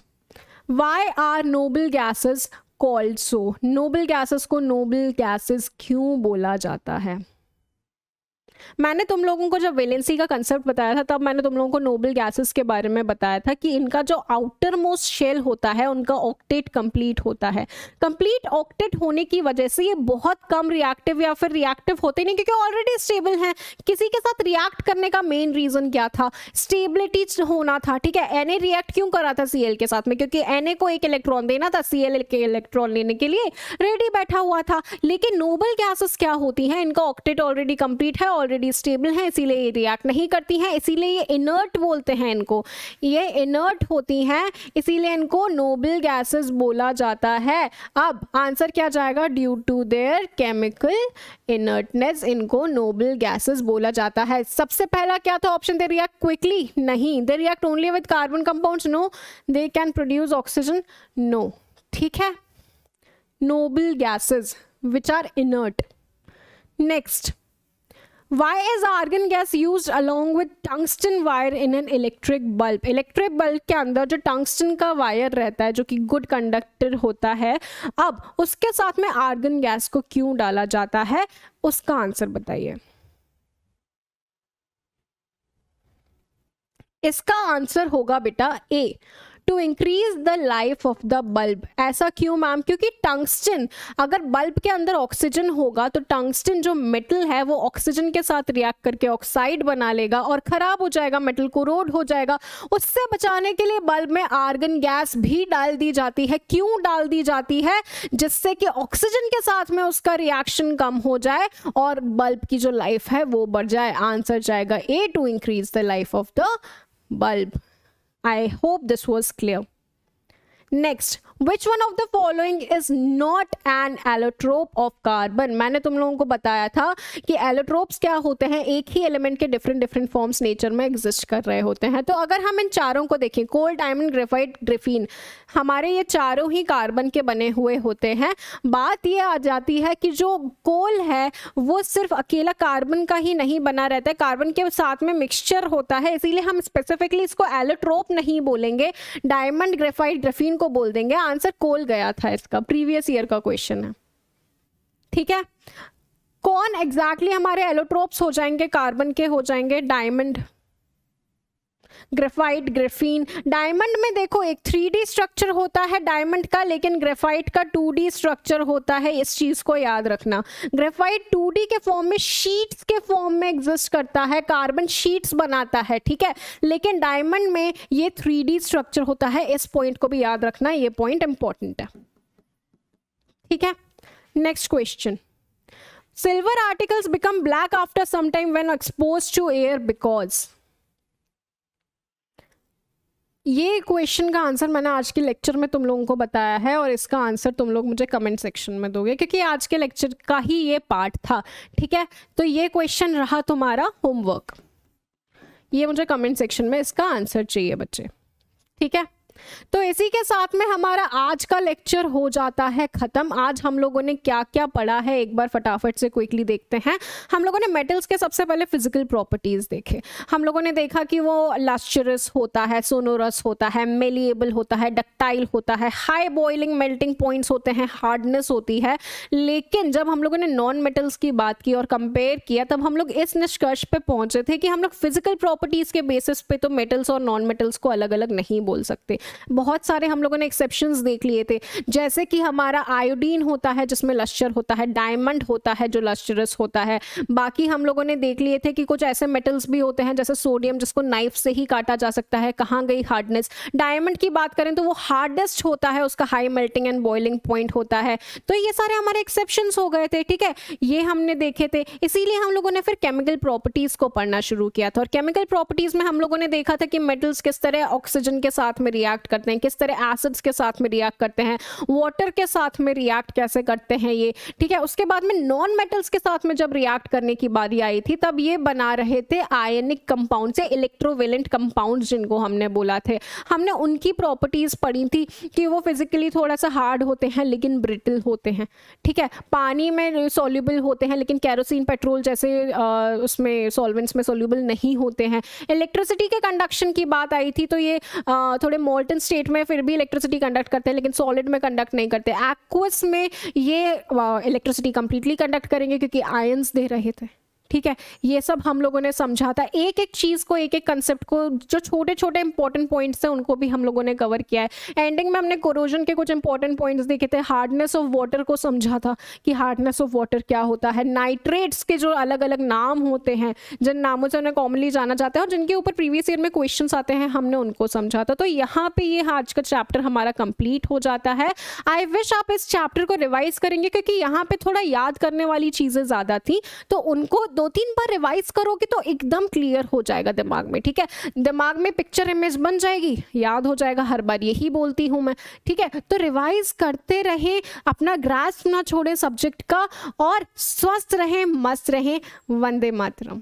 why are noble gases called so. Noble gases को नोबल गैसेस क्यों बोला जाता है? मैंने तुम लोगों को जब वैलेंसी का कंसेप्ट बताया था तब मैंने तुम लोगों को नोबल गैसेस के बारे में बताया था कि इनका जो आउटर मोस्ट शेल होता है उनका ऑक्टेट कंप्लीट होता है। कंप्लीट ऑक्टेट होने की वजह से ये बहुत कम रिएक्टिव या फिर रिएक्टिव होते नहीं, क्योंकि ऑलरेडी स्टेबल हैं। किसी के साथ रिएक्ट करने का मेन रीजन क्या था? स्टेबिलिटी होना था, ठीक है। Na रिएक्ट क्यों करा था Cl के साथ में? क्योंकि Na को एक इलेक्ट्रॉन देना था, Cl के इलेक्ट्रॉन लेने के लिए रेडी बैठा हुआ था। लेकिन नोबल गैसेस क्या होती हैं? इनका ऑक्टेट ऑलरेडी कंप्लीट है, ऑलरेडी स्टेबल है, इसीलिए ये रिएक्ट नहीं करती हैं, इसीलिए ये इनर्ट बोलते हैं इनको। ये इनर्ट होती हैं, इसीलिए इनको नोबल गैसेस बोला जाता है। अब आंसर क्या जाएगा? Due to their chemical inertness इनको नोबल गैसेस बोला जाता है। सबसे पहला क्या था ऑप्शन? दे रिएक्ट क्विकली? नहीं। They react only with carbon compounds? No. They can produce oxygen? No. ठीक है, noble gases which are inert. Next, why is argon gas used along with tungsten wire in an electric bulb? Electric bulb के अंदर जो tungsten का wire रहता है जो कि गुड कंडक्टर होता है, अब उसके साथ में आर्गन गैस को क्यों डाला जाता है? उसका आंसर बताइए। इसका आंसर होगा बेटा A, to increase the life of the bulb. ऐसा क्यों मैम? क्योंकि टंगस्टन, अगर बल्ब के अंदर ऑक्सीजन होगा तो टंगस्टन जो मेटल है वो ऑक्सीजन के साथ रिएक्ट करके ऑक्साइड बना लेगा और खराब हो जाएगा, मेटल कोरोड हो जाएगा। उससे बचाने के लिए बल्ब में आर्गन गैस भी डाल दी जाती है। क्यों डाल दी जाती है? जिससे कि ऑक्सीजन के साथ में उसका रिएक्शन कम हो जाए और बल्ब की जो लाइफ है वो बढ़ जाए। आंसर जाएगा A, to increase the life of the bulb. I hope this was clear. Next, which one of the following is not an allotrope of carbon? मैंने तुम लोगों को बताया था कि allotropes क्या होते हैं, एक ही एलिमेंट के डिफरेंट फॉर्म्स नेचर में एग्जिस्ट कर रहे होते हैं। तो अगर हम इन चारों को देखें, कोल, डायमंड, ग्रेफाइट, ग्रेफीन, हमारे ये चारों ही कार्बन के बने हुए होते हैं। बात ये आ जाती है कि जो कोल है वो सिर्फ अकेला कार्बन का ही नहीं बना रहता है, कार्बन के साथ में मिक्सचर होता है, इसीलिए हम स्पेसिफिकली इसको एलोट्रोप नहीं बोलेंगे, डायमंड, ग्रेफाइट, ग्रेफीन को बोल देंगे। आंसर कोल गया था, इसका प्रीवियस ईयर का क्वेश्चन है। ठीक है, कौन एग्जैक्टली हमारे एलोट्रोप्स हो जाएंगे? कार्बन के हो जाएंगे डायमंड, ग्रेफाइट, ग्रेफीन। डायमंड में देखो एक 3D स्ट्रक्चर होता है डायमंड का, लेकिन ग्रेफाइट का 2D स्ट्रक्चर होता है। इस चीज को याद रखना। ग्रेफाइट 2D के फॉर्म में, शीट्स के फॉर्म में एग्जिस्ट करता है, कार्बन शीट्स बनाता है, ठीक है। लेकिन डायमंड में ये 3D स्ट्रक्चर होता है। इस पॉइंट को भी याद रखना, ये पॉइंट इंपॉर्टेंट है, ठीक है। Next question, silver articles become black after some time when exposed to air because. ये क्वेश्चन का आंसर मैंने आज के लेक्चर में तुम लोगों को बताया है और इसका आंसर तुम लोग मुझे कमेंट सेक्शन में दोगे, क्योंकि आज के लेक्चर का ही ये पार्ट था, ठीक है। तो ये क्वेश्चन रहा तुम्हारा होमवर्क, ये मुझे कमेंट सेक्शन में इसका आंसर चाहिए बच्चे, ठीक है। तो इसी के साथ में हमारा आज का लेक्चर हो जाता है खत्म। आज हम लोगों ने क्या क्या पढ़ा है एक बार फटाफट से क्विकली देखते हैं। हम लोगों ने मेटल्स के सबसे पहले फिजिकल प्रॉपर्टीज देखे। हम लोगों ने देखा कि वो लस्चरस होता है, सोनोरस होता है, मेलिएबल होता है, डक्टाइल होता है, हाई बॉइलिंग मेल्टिंग पॉइंट्स होते हैं, हार्डनेस होती है। लेकिन जब हम लोगों ने नॉन मेटल्स की बात की और कंपेयर किया तब हम लोग इस निष्कर्ष पे पहुंचे थे कि हम लोग फिजिकल प्रॉपर्टीज के बेसिस पे तो मेटल्स और नॉन मेटल्स को अलग अलग नहीं बोल सकते। बहुत सारे हम लोगों ने एक्सेप्शंस देख लिए थे, जैसे कि हमारा आयोडीन होता है जिसमें लस्चर होता है, डायमंड होता है जो लस्चरस होता है। बाकी हम लोगों ने देख लिए थे कि कुछ ऐसे मेटल्स भी होते हैं जैसे सोडियम जिसको नाइफ से ही काटा जा सकता है, कहाँ गई हार्डनेस। डायमंड की बात करें तो वो हार्डेस्ट होता है, उसका high melting and boiling point होता है। तो ये सारे हमारे एक्सेप्शंस हो गए थे, ठीक है, ये हमने देखे थे। इसीलिए हम लोगों ने फिर केमिकल प्रॉपर्टीज को पढ़ना शुरू किया था और केमिकल प्रॉपर्टीज में हम लोगों ने देखा था कि मेटल्स किस तरह ऑक्सीजन के साथ में रिएक्ट करते हैं, किस तरह एसिड्स के साथ में रिएक्ट करते हैं, वाटर के साथ में रिएक्ट कैसे करते हैं ये, ठीक है। उसके बाद में नॉन मेटल्स के साथ में जब रिएक्ट करने की बारी आई थी तब ये बना रहे थे आयनिक कंपाउंड से, इलेक्ट्रोवेलेंट कंपाउंड जिनको हमने बोला थे। हमने उनकी प्रॉपर्टीज पढ़ी थी कि वो फिजिकली थोड़ा सा हार्ड होते हैं लेकिन ब्रिटल होते हैं, ठीक है, पानी में सॉल्युबल होते हैं लेकिन कैरोसिन, पेट्रोल जैसे उसमें सॉल्वेंट्स में सॉल्युबल नहीं होते हैं। इलेक्ट्रिसिटी के कंडक्शन की बात आई थी तो ये थोड़े मोल्टन स्टेट में फिर भी इलेक्ट्रिसिटी कंडक्ट करते हैं लेकिन सॉलिड में कंडक्ट नहीं करते। एक्वस में ये इलेक्ट्रिसिटी कंप्लीटली कंडक्ट करेंगे क्योंकि आयंस दे रहे थे, ठीक है, ये सब हम लोगों ने समझा था, एक एक चीज को, एक एक कंसेप्ट को, जो छोटे छोटे इंपॉर्टेंट पॉइंट्स हैं उनको भी हम लोगों ने कवर किया है। एंडिंग में हमने कोरोजन के कुछ इंपॉर्टेंट पॉइंट्स देखे थे, हार्डनेस ऑफ वाटर को समझा था कि हार्डनेस ऑफ वाटर क्या होता है, नाइट्रेट्स के जो अलग अलग नाम होते हैं जिन नामों से उन्हें कॉमनली जाना जाता है और जिनके ऊपर प्रीवियस ईयर में क्वेश्चंस आते हैं, हमने उनको समझा था। तो यहाँ पे ये आज का चैप्टर हमारा कंप्लीट हो जाता है। आई विश आप इस चैप्टर को रिवाइज करेंगे क्योंकि यहाँ पे थोड़ा याद करने वाली चीजें ज्यादा थी, तो उनको 2-3 बार रिवाइज करोगे तो एकदम क्लियर हो जाएगा दिमाग में, ठीक है, दिमाग में पिक्चर इमेज बन जाएगी, याद हो जाएगा, हर बार यही बोलती हूं मैं, ठीक है। तो रिवाइज करते रहे, अपना ग्रास्प ना छोड़े सब्जेक्ट का, और स्वस्थ रहें, मस्त रहें। वंदे मातरम।